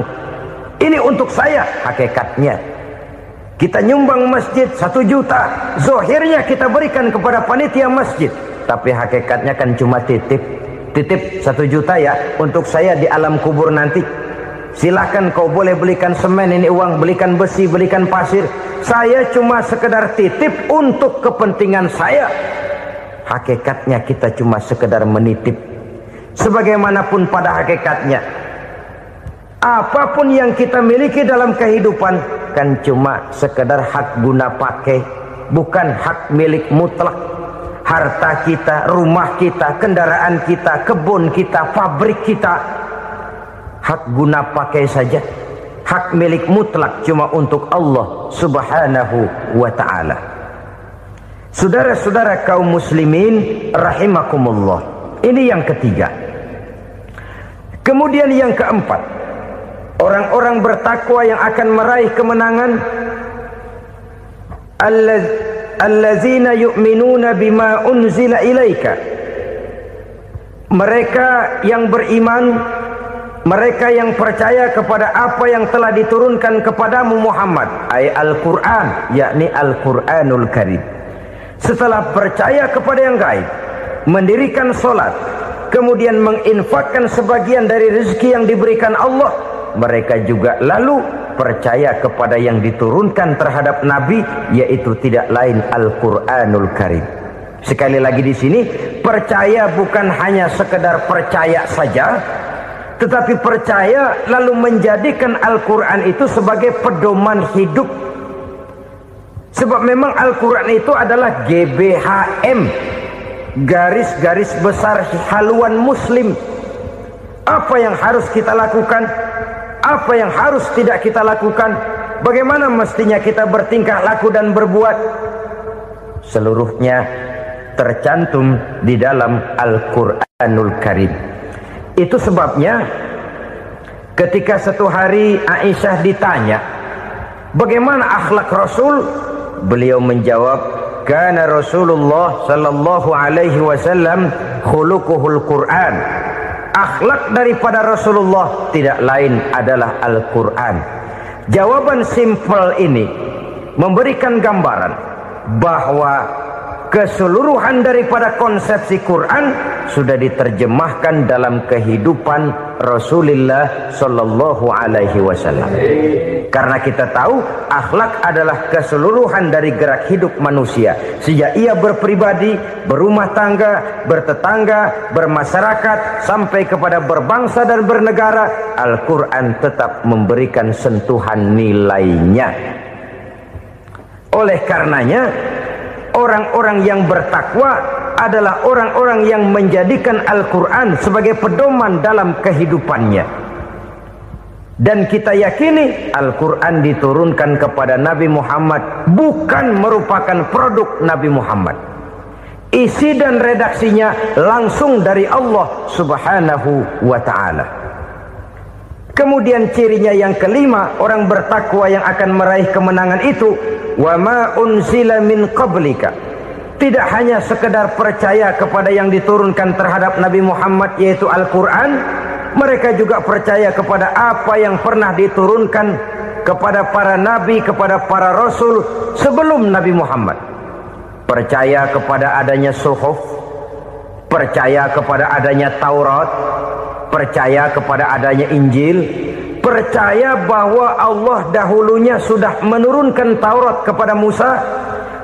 Ini untuk saya. Hakikatnya kita nyumbang masjid 1 juta, zahirnya kita berikan kepada panitia masjid, tapi hakikatnya kan cuma titip 1 juta ya untuk saya di alam kubur nanti. Silahkan kau boleh belikan semen, ini uang, belikan besi, belikan pasir. Saya cuma sekedar titip untuk kepentingan saya. Hakikatnya kita cuma sekedar menitip. Sebagaimanapun pada hakikatnya, apapun yang kita miliki dalam kehidupan kan cuma sekedar hak guna pakai, bukan hak milik mutlak. Harta kita, rumah kita, kendaraan kita, kebun kita, pabrik kita, hak guna pakai saja. Hak milik mutlak cuma untuk Allah Subhanahu wa ta'ala. Saudara-saudara kaum muslimin rahimakumullah. Ini yang ketiga. Kemudian yang keempat, orang-orang orang bertakwa yang akan meraih kemenangan? Allazina yu'minuna bima unzila ilaika. Mereka yang beriman, mereka yang percaya kepada apa yang telah diturunkan kepadamu Muhammad, ay Al-Quran, yakni Al-Quranul Karim. Setelah percaya kepada yang gaib, mendirikan solat, kemudian menginfakkan sebagian dari rezeki yang diberikan Allah, mereka juga lalu percaya kepada yang diturunkan terhadap Nabi, yaitu tidak lain Al-Quranul Karim. Sekali lagi di sini, percaya bukan hanya sekedar percaya saja, tetapi percaya lalu menjadikan Al-Quran itu sebagai pedoman hidup. Sebab memang Al-Quran itu adalah GBHM, garis-garis besar haluan muslim. Apa yang harus kita lakukan, apa yang harus tidak kita lakukan, bagaimana mestinya kita bertingkah laku dan berbuat, seluruhnya tercantum di dalam Al-Quranul Karim. Itu sebabnya ketika satu hari Aisyah ditanya bagaimana akhlak Rasul, beliau menjawab, kana Rasulullah sallallahu alaihi wasallam khuluquhul Quran. Akhlak daripada Rasulullah tidak lain adalah Al-Quran. Jawaban simpel ini memberikan gambaran bahwa keseluruhan daripada konsepsi Quran sudah diterjemahkan dalam kehidupan Rasulullah sallallahu alaihi wasallam. Karena kita tahu akhlak adalah keseluruhan dari gerak hidup manusia. Sejak ia berpribadi, berumah tangga, bertetangga, bermasyarakat, sampai kepada berbangsa dan bernegara, Al-Quran tetap memberikan sentuhan nilainya. Oleh karenanya, orang-orang yang bertakwa adalah orang-orang yang menjadikan Al-Quran sebagai pedoman dalam kehidupannya. Dan kita yakini Al-Quran diturunkan kepada Nabi Muhammad bukan merupakan produk Nabi Muhammad. Isi dan redaksinya langsung dari Allah Subhanahu wa ta'ala. Kemudian cirinya yang kelima, orang bertakwa yang akan meraih kemenangan itu, wa ma unzila min qablika. Tidak hanya sekedar percaya kepada yang diturunkan terhadap Nabi Muhammad, yaitu Al-Quran, mereka juga percaya kepada apa yang pernah diturunkan kepada para nabi, kepada para rasul sebelum Nabi Muhammad. Percaya kepada adanya suhuf, percaya kepada adanya Taurat, percaya kepada adanya Injil, percaya bahwa Allah dahulunya sudah menurunkan Taurat kepada Musa,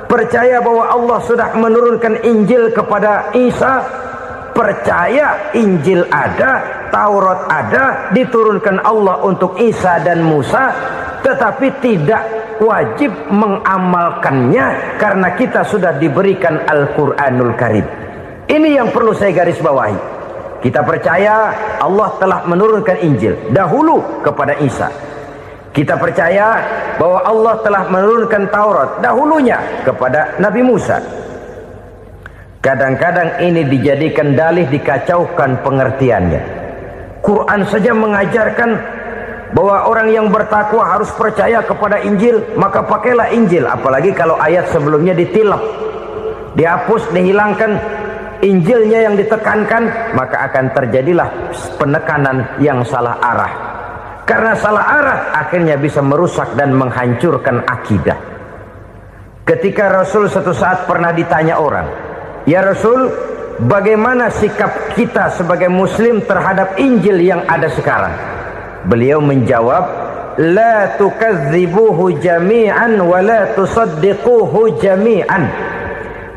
percaya bahwa Allah sudah menurunkan Injil kepada Isa, percaya Injil ada, Taurat ada, diturunkan Allah untuk Isa dan Musa, tetapi tidak wajib mengamalkannya karena kita sudah diberikan Al-Quranul Karim. Ini yang perlu saya garis bawahi. Kita percaya Allah telah menurunkan Injil dahulu kepada Isa. Kita percaya bahwa Allah telah menurunkan Taurat dahulunya kepada Nabi Musa. Kadang-kadang ini dijadikan dalih, dikacaukan pengertiannya. Quran saja mengajarkan bahwa orang yang bertakwa harus percaya kepada Injil, maka pakailah Injil. Apalagi kalau ayat sebelumnya ditilap, dihapus, dihilangkan, Injilnya yang ditekankan, maka akan terjadilah penekanan yang salah arah. Karena salah arah akhirnya bisa merusak dan menghancurkan akidah. Ketika Rasul suatu saat pernah ditanya orang, "Ya Rasul, bagaimana sikap kita sebagai muslim terhadap Injil yang ada sekarang?" Beliau menjawab, "La tukadzibuhu jami'an wa la tusaddiquhu jami'an."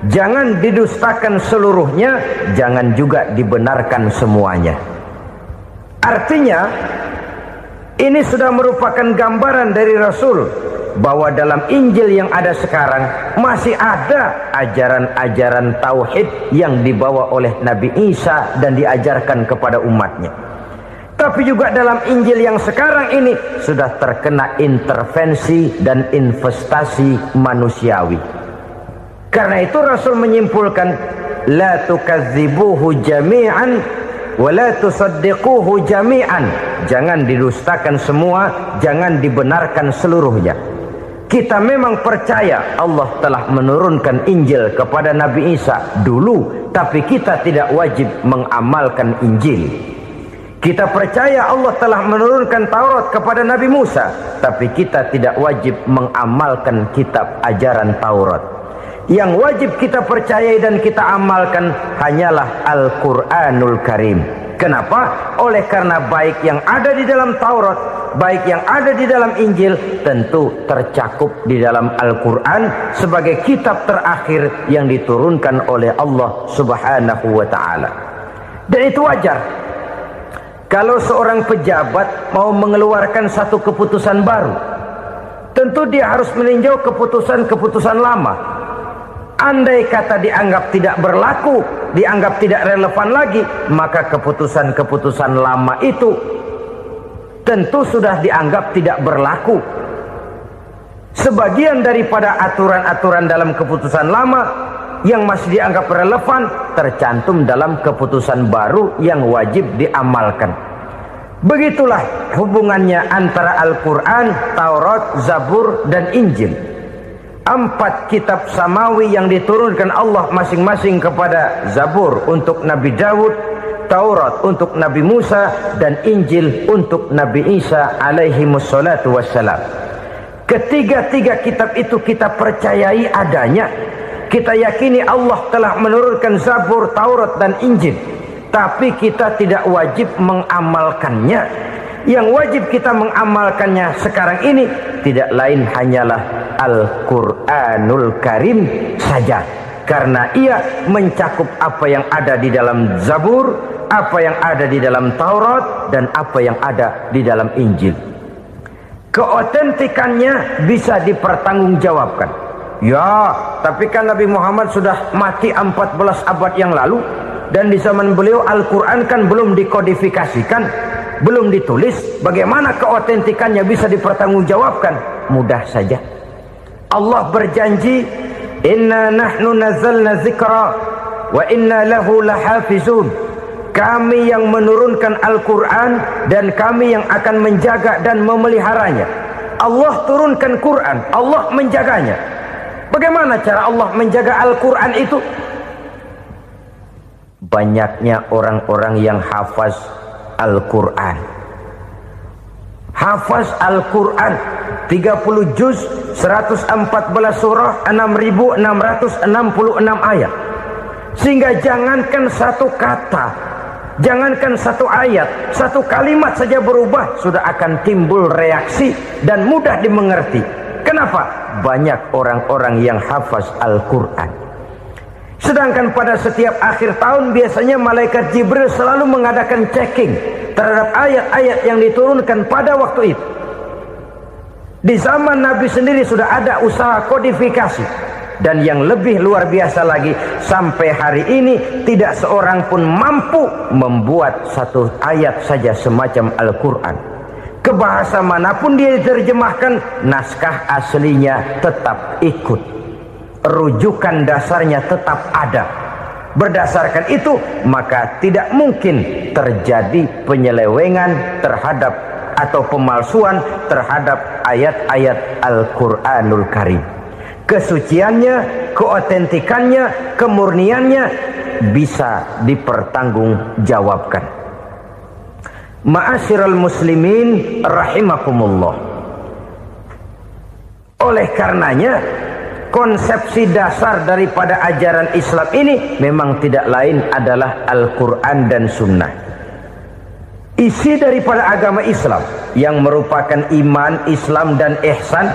Jangan didustakan seluruhnya, jangan juga dibenarkan semuanya. Artinya, ini sudah merupakan gambaran dari Rasul bahwa dalam Injil yang ada sekarang masih ada ajaran-ajaran tauhid yang dibawa oleh Nabi Isa dan diajarkan kepada umatnya. Tapi juga dalam Injil yang sekarang ini sudah terkena intervensi dan investasi manusiawi. Karena itu Rasul menyimpulkan, la tukadzibuhu jami'an wala tusaddiquhu jami'an, jangan didustakan semua, jangan dibenarkan seluruhnya. Kita memang percaya Allah telah menurunkan Injil kepada Nabi Isa dulu, tapi kita tidak wajib mengamalkan Injil. Kita percaya Allah telah menurunkan Taurat kepada Nabi Musa, tapi kita tidak wajib mengamalkan kitab ajaran Taurat. Yang wajib kita percayai dan kita amalkan hanyalah Al-Quranul Karim. Kenapa? Oleh karena baik yang ada di dalam Taurat, baik yang ada di dalam Injil, tentu tercakup di dalam Al-Quran sebagai kitab terakhir yang diturunkan oleh Allah Subhanahu wa Ta'ala. Dan itu wajar. Kalau seorang pejabat mau mengeluarkan satu keputusan baru, tentu dia harus meninjau keputusan-keputusan lama. Andai kata dianggap tidak berlaku, dianggap tidak relevan lagi, maka keputusan-keputusan lama itu tentu sudah dianggap tidak berlaku. Sebagian daripada aturan-aturan dalam keputusan lama yang masih dianggap relevan tercantum dalam keputusan baru yang wajib diamalkan. Begitulah hubungannya antara Al-Quran, Taurat, Zabur, dan Injil. 4 kitab samawi yang diturunkan Allah masing-masing kepada Zabur untuk Nabi Daud, Taurat untuk Nabi Musa, dan Injil untuk Nabi Isa alaihi wassalatu wassalam. Ketiga-tiga kitab itu kita percayai adanya. Kita yakini Allah telah menurunkan Zabur, Taurat, dan Injil, tapi kita tidak wajib mengamalkannya. Yang wajib kita mengamalkannya sekarang ini tidak lain hanyalah Al-Quranul Karim saja, karena ia mencakup apa yang ada di dalam Zabur, apa yang ada di dalam Taurat, dan apa yang ada di dalam Injil. Keotentikannya bisa dipertanggungjawabkan. Ya, tapi kan Nabi Muhammad sudah mati 14 abad yang lalu, dan di zaman beliau Al-Quran kan belum dikodifikasikan, belum ditulis. Bagaimana keotentikannya bisa dipertanggungjawabkan? Mudah saja. Allah berjanji, inna nahnu nazzalna dzikra wa inna lahu lahafizun. Kami yang menurunkan Al-Quran dan kami yang akan menjaga dan memeliharanya. Allah turunkan Quran, Allah menjaganya. Bagaimana cara Allah menjaga Al-Quran itu? Banyaknya orang-orang yang hafaz Al-Quran. Hafaz Al-Quran 30 juz, 114 surah, 6.666 ayat. Sehingga jangankan satu kata, jangankan satu ayat, satu kalimat saja berubah, sudah akan timbul reaksi dan mudah dimengerti. Kenapa? Banyak orang-orang yang hafaz Al-Quran. Sedangkan pada setiap akhir tahun biasanya malaikat Jibril selalu mengadakan checking terhadap ayat-ayat yang diturunkan pada waktu itu. Di zaman Nabi sendiri sudah ada usaha kodifikasi. Dan yang lebih luar biasa lagi, sampai hari ini tidak seorang pun mampu membuat satu ayat saja semacam Al-Quran. Ke bahasa manapun dia diterjemahkan, naskah aslinya tetap ikut, rujukan dasarnya tetap ada. Berdasarkan itu, maka tidak mungkin terjadi penyelewengan terhadap atau pemalsuan terhadap ayat-ayat Al-Quranul Karim. Kesuciannya, keotentikannya, kemurniannya bisa dipertanggungjawabkan. Ma'asyiral muslimin rahimakumullah. Oleh karenanya, konsepsi dasar daripada ajaran Islam ini memang tidak lain adalah Al-Quran dan Sunnah. Isi daripada agama Islam yang merupakan iman, Islam, dan ihsan,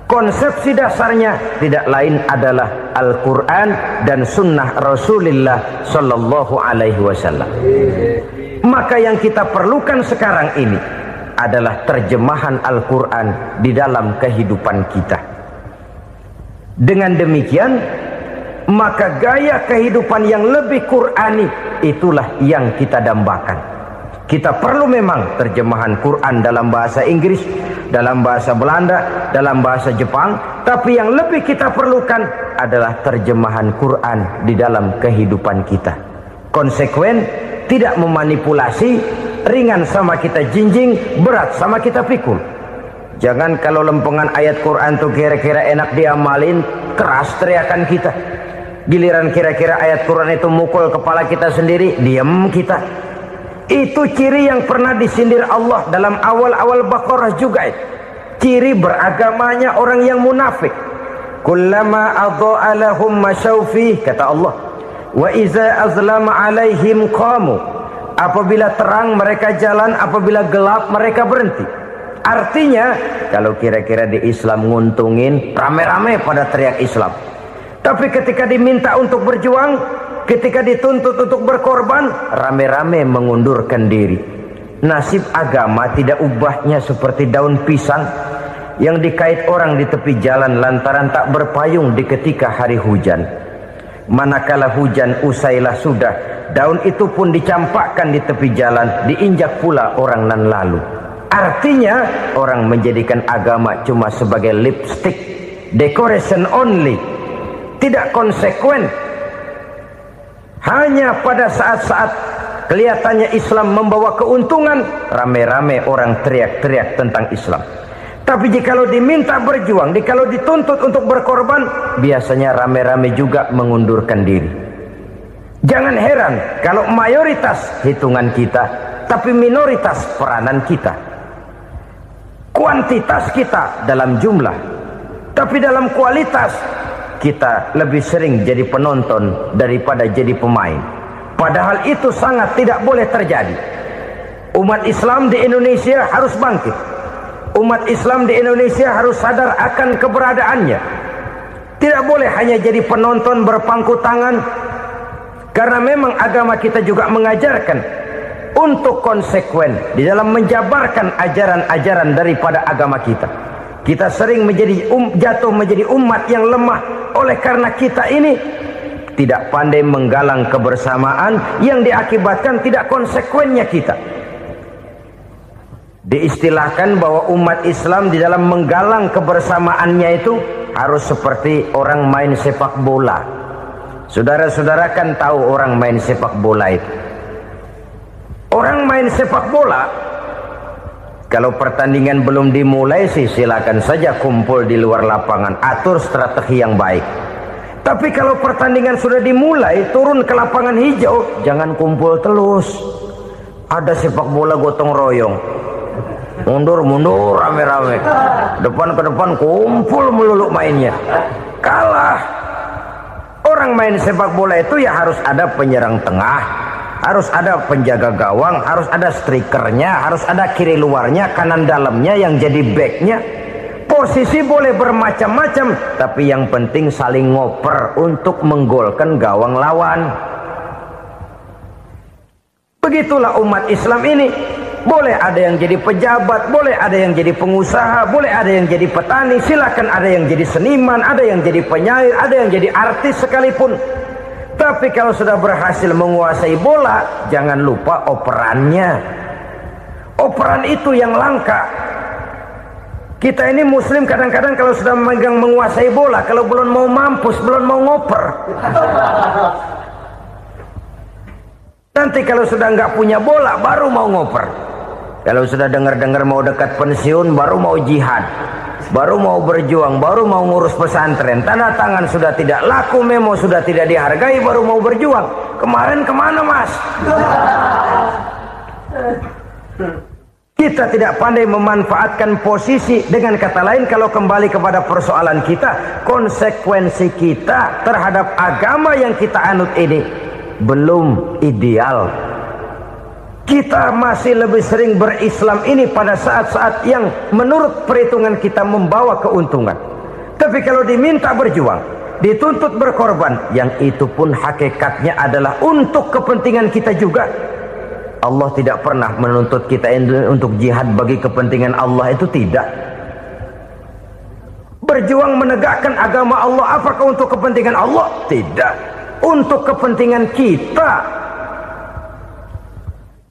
konsepsi dasarnya tidak lain adalah Al-Quran dan Sunnah Rasulullah Sallallahu Alaihi Wasallam. Maka yang kita perlukan sekarang ini adalah terjemahan Al-Quran di dalam kehidupan kita. Dengan demikian, maka gaya kehidupan yang lebih Qurani itulah yang kita dambakan. Kita perlu memang terjemahan Quran dalam bahasa Inggris, dalam bahasa Belanda, dalam bahasa Jepang, tapi yang lebih kita perlukan adalah terjemahan Quran di dalam kehidupan kita. konsekuen, tidak memanipulasi, ringan sama kita jinjing, berat sama kita pikul. Jangan kalau lempengan ayat Quran tuh kira-kira enak diamalin, keras teriakan kita. Giliran kira-kira ayat Quran itu mukul kepala kita sendiri, diam kita. Itu ciri yang pernah disindir Allah dalam awal-awal Baqarah juga itu. Ciri beragamanya orang yang munafik. Kullama adha'a lahum masyawfih, kata Allah. Wa iza azlama alaihim qamu. Apabila terang mereka jalan, apabila gelap mereka berhenti. Artinya, kalau kira-kira di Islam nguntungin, rame-rame pada teriak Islam. Tapi ketika diminta untuk berjuang, ketika dituntut untuk berkorban, rame-rame mengundurkan diri. Nasib agama tidak ubahnya seperti daun pisang yang dikait orang di tepi jalan lantaran tak berpayung di ketika hari hujan. Manakala hujan usailah sudah, daun itu pun dicampakkan di tepi jalan, diinjak pula orang nan lalu. Artinya orang menjadikan agama cuma sebagai lipstick, decoration only, tidak konsekuen. Hanya pada saat-saat kelihatannya Islam membawa keuntungan, rame-rame orang teriak-teriak tentang Islam. Tapi jikalau diminta berjuang, jikalau dituntut untuk berkorban, biasanya rame-rame juga mengundurkan diri. Jangan heran kalau mayoritas hitungan kita, tapi minoritas peranan kita. Kuantitas kita dalam jumlah, tapi dalam kualitas kita lebih sering jadi penonton daripada jadi pemain. Padahal itu sangat tidak boleh terjadi. Umat Islam di Indonesia harus bangkit. Umat Islam di Indonesia harus sadar akan keberadaannya. Tidak boleh hanya jadi penonton berpangku tangan. Karena memang agama kita juga mengajarkan untuk konsekuen di dalam menjabarkan ajaran-ajaran daripada agama kita. Kita sering menjadi jatuh menjadi umat yang lemah oleh karena kita ini tidak pandai menggalang kebersamaan yang diakibatkan tidak konsekuennya kita. Diistilahkan bahwa umat Islam di dalam menggalang kebersamaannya itu harus seperti orang main sepak bola. Saudara-saudara kan tahu orang main sepak bola itu. Orang main sepak bola, kalau pertandingan belum dimulai sih silakan saja kumpul di luar lapangan, atur strategi yang baik. Tapi kalau pertandingan sudah dimulai, turun ke lapangan hijau, jangan kumpul terus. Ada sepak bola gotong royong, mundur-mundur rame-rame, depan ke depan kumpul melulu mainnya. Kalah. Orang main sepak bola itu ya harus ada penyerang tengah, harus ada penjaga gawang, harus ada strikernya, harus ada kiri luarnya, kanan dalamnya yang jadi backnya. Posisi boleh bermacam-macam, tapi yang penting saling ngoper untuk menggolkan gawang lawan. Begitulah umat Islam ini. Boleh ada yang jadi pejabat, boleh ada yang jadi pengusaha, boleh ada yang jadi petani, silakan ada yang jadi seniman, ada yang jadi penyair, ada yang jadi artis sekalipun. Tapi kalau sudah berhasil menguasai bola, jangan lupa operannya. Operan itu yang langka. Kita ini muslim kadang-kadang kalau sudah memegang menguasai bola, kalau belum mau mampus, belum mau ngoper. Nanti kalau sudah nggak punya bola, baru mau ngoper. Kalau sudah dengar-dengar mau dekat pensiun, baru mau jihad, baru mau berjuang, baru mau ngurus pesantren. Tanda tangan sudah tidak laku, memo sudah tidak dihargai, baru mau berjuang. Kemarin kemana mas? Kita tidak pandai memanfaatkan posisi. Dengan kata lain, kalau kembali kepada persoalan kita, konsekuensi kita terhadap agama yang kita anut ini belum ideal. Kita masih lebih sering berislam ini pada saat-saat yang menurut perhitungan kita membawa keuntungan. Tapi kalau diminta berjuang, dituntut berkorban, yang itu pun hakikatnya adalah untuk kepentingan kita juga. Allah tidak pernah menuntut kita untuk jihad bagi kepentingan Allah, itu tidak. Berjuang menegakkan agama Allah, apakah untuk kepentingan Allah? Tidak. Untuk kepentingan kita.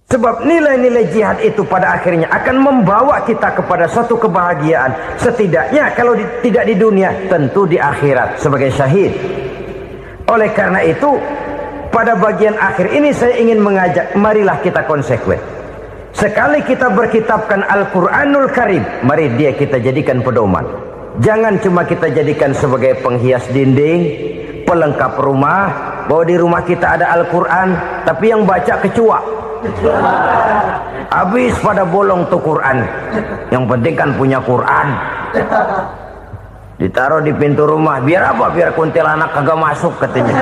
Sebab nilai-nilai jihad itu pada akhirnya akan membawa kita kepada suatu kebahagiaan. Setidaknya kalau tidak di dunia, tentu di akhirat sebagai syahid. Oleh karena itu, pada bagian akhir ini saya ingin mengajak, marilah kita konsekuen. Sekali kita berkitabkan Al-Quranul Karim, mari dia kita jadikan pedoman. Jangan cuma kita jadikan sebagai penghias dinding, pelengkap rumah, bahwa di rumah kita ada Al-Quran, tapi yang baca kecoa. Habis pada bolong tuh Quran. Yang penting kan punya Quran. Ditaruh di pintu rumah, biar apa? Biar kuntilanak kagak masuk katanya.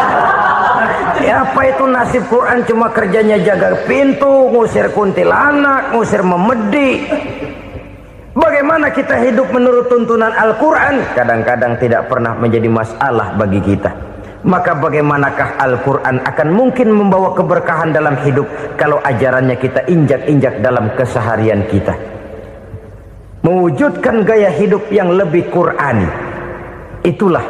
Ya apa itu nasib Quran, cuma kerjanya jaga pintu, ngusir kuntilanak, ngusir memedi. Bagaimana kita hidup menurut tuntunan Al-Quran? Kadang-kadang tidak pernah menjadi masalah bagi kita. Maka bagaimanakah Al-Quran akan mungkin membawa keberkahan dalam hidup kalau ajarannya kita injak-injak dalam keseharian kita? Mewujudkan gaya hidup yang lebih Qur'ani, itulah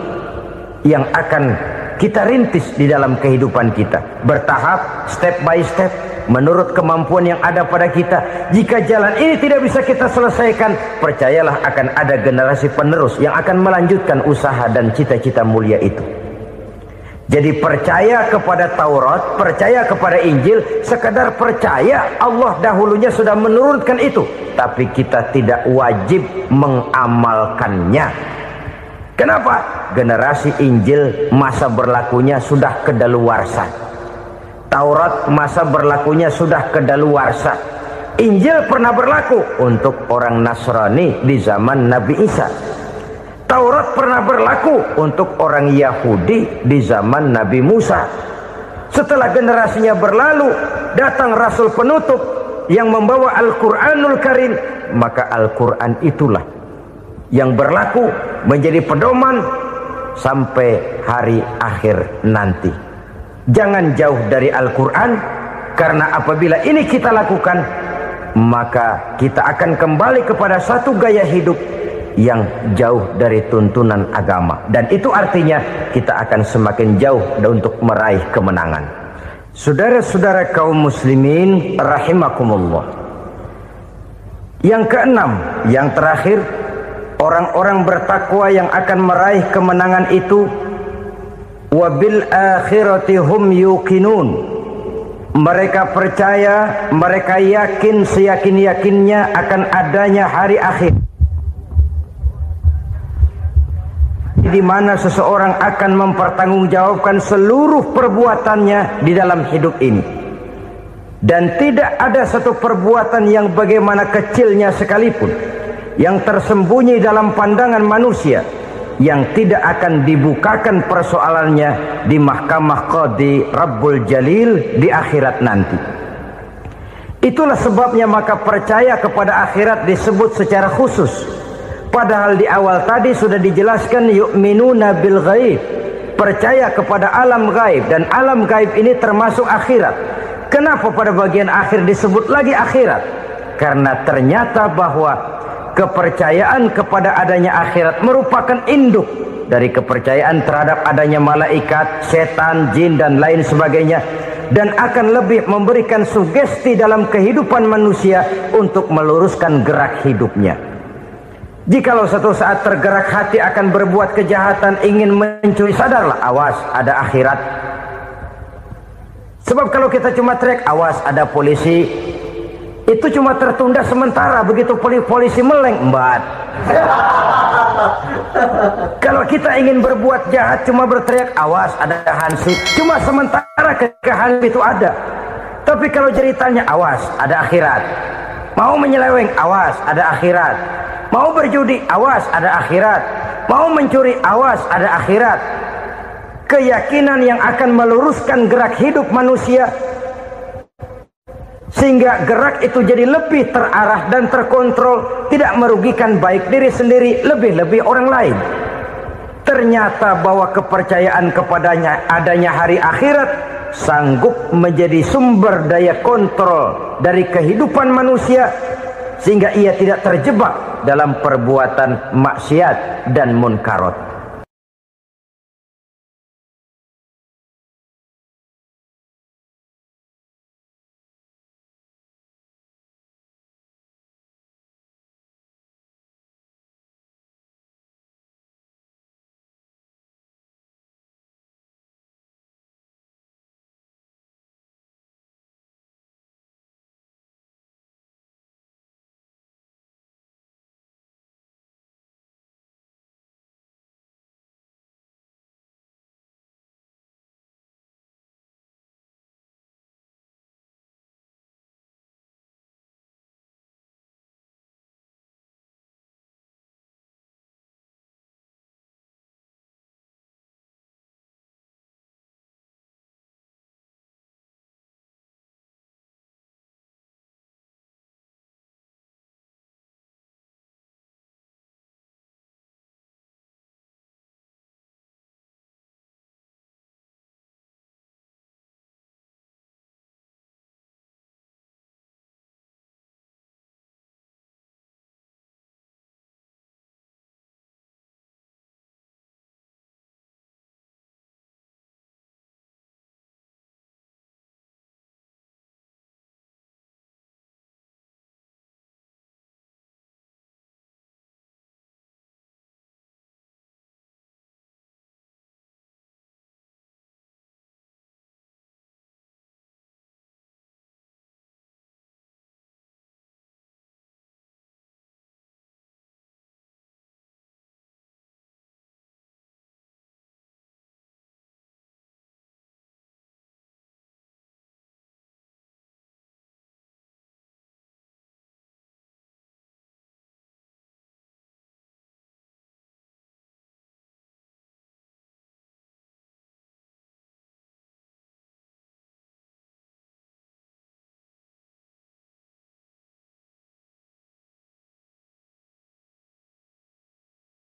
yang akan kita rintis di dalam kehidupan kita, bertahap, step by step, menurut kemampuan yang ada pada kita. Jika jalan ini tidak bisa kita selesaikan, percayalah akan ada generasi penerus yang akan melanjutkan usaha dan cita-cita mulia itu. Jadi percaya kepada Taurat, percaya kepada Injil, sekadar percaya Allah dahulunya sudah menurunkan itu, tapi kita tidak wajib mengamalkannya. Kenapa? Generasi Injil masa berlakunya sudah kedaluarsa. Taurat masa berlakunya sudah kedaluarsa. Injil pernah berlaku untuk orang Nasrani di zaman Nabi Isa. Taurat pernah berlaku untuk orang Yahudi di zaman Nabi Musa. Setelah generasinya berlalu, datang Rasul penutup yang membawa Al-Quranul Karim. Maka Al-Quran itulah yang berlaku menjadi pedoman sampai hari akhir nanti. Jangan jauh dari Al-Quran, karena apabila ini kita lakukan, maka kita akan kembali kepada satu gaya hidup yang jauh dari tuntunan agama, dan itu artinya kita akan semakin jauh untuk meraih kemenangan. Saudara-saudara kaum muslimin rahimakumullah, yang keenam, yang terakhir, orang-orang bertakwa yang akan meraih kemenangan itu wabil akhirati hum yuqinun. Mereka percaya, mereka yakin seyakin-yakinnya akan adanya hari akhir, di mana seseorang akan mempertanggungjawabkan seluruh perbuatannya di dalam hidup ini. Dan tidak ada satu perbuatan yang bagaimana kecilnya sekalipun, yang tersembunyi dalam pandangan manusia, yang tidak akan dibukakan persoalannya di mahkamah Qadi Rabbul Jalil di akhirat nanti. Itulah sebabnya maka percaya kepada akhirat disebut secara khusus. Padahal di awal tadi sudah dijelaskan yu'minuna bil ghaib, percaya kepada alam gaib, dan alam gaib ini termasuk akhirat. Kenapa pada bagian akhir disebut lagi akhirat? Karena ternyata bahwa kepercayaan kepada adanya akhirat merupakan induk dari kepercayaan terhadap adanya malaikat, setan, jin dan lain sebagainya, dan akan lebih memberikan sugesti dalam kehidupan manusia untuk meluruskan gerak hidupnya. Jikalau satu saat tergerak hati akan berbuat kejahatan, ingin mencuri, sadarlah, awas ada akhirat. Sebab kalau kita cuma teriak awas ada polisi, itu cuma tertunda sementara. Begitu polisi meleng, embat. Kalau kita ingin berbuat jahat cuma berteriak awas ada hansip, cuma sementara ketika hansip itu ada. Tapi kalau ceritanya awas ada akhirat, mau menyeleweng awas ada akhirat, mau berjudi awas ada akhirat, mau mencuri awas ada akhirat. Keyakinan yang akan meluruskan gerak hidup manusia sehingga gerak itu jadi lebih terarah dan terkontrol, tidak merugikan baik diri sendiri, lebih-lebih orang lain. Ternyata bahwa kepercayaan kepadanya adanya hari akhirat sanggup menjadi sumber daya kontrol dari kehidupan manusia, sehingga ia tidak terjebak dalam perbuatan maksiat dan munkarat.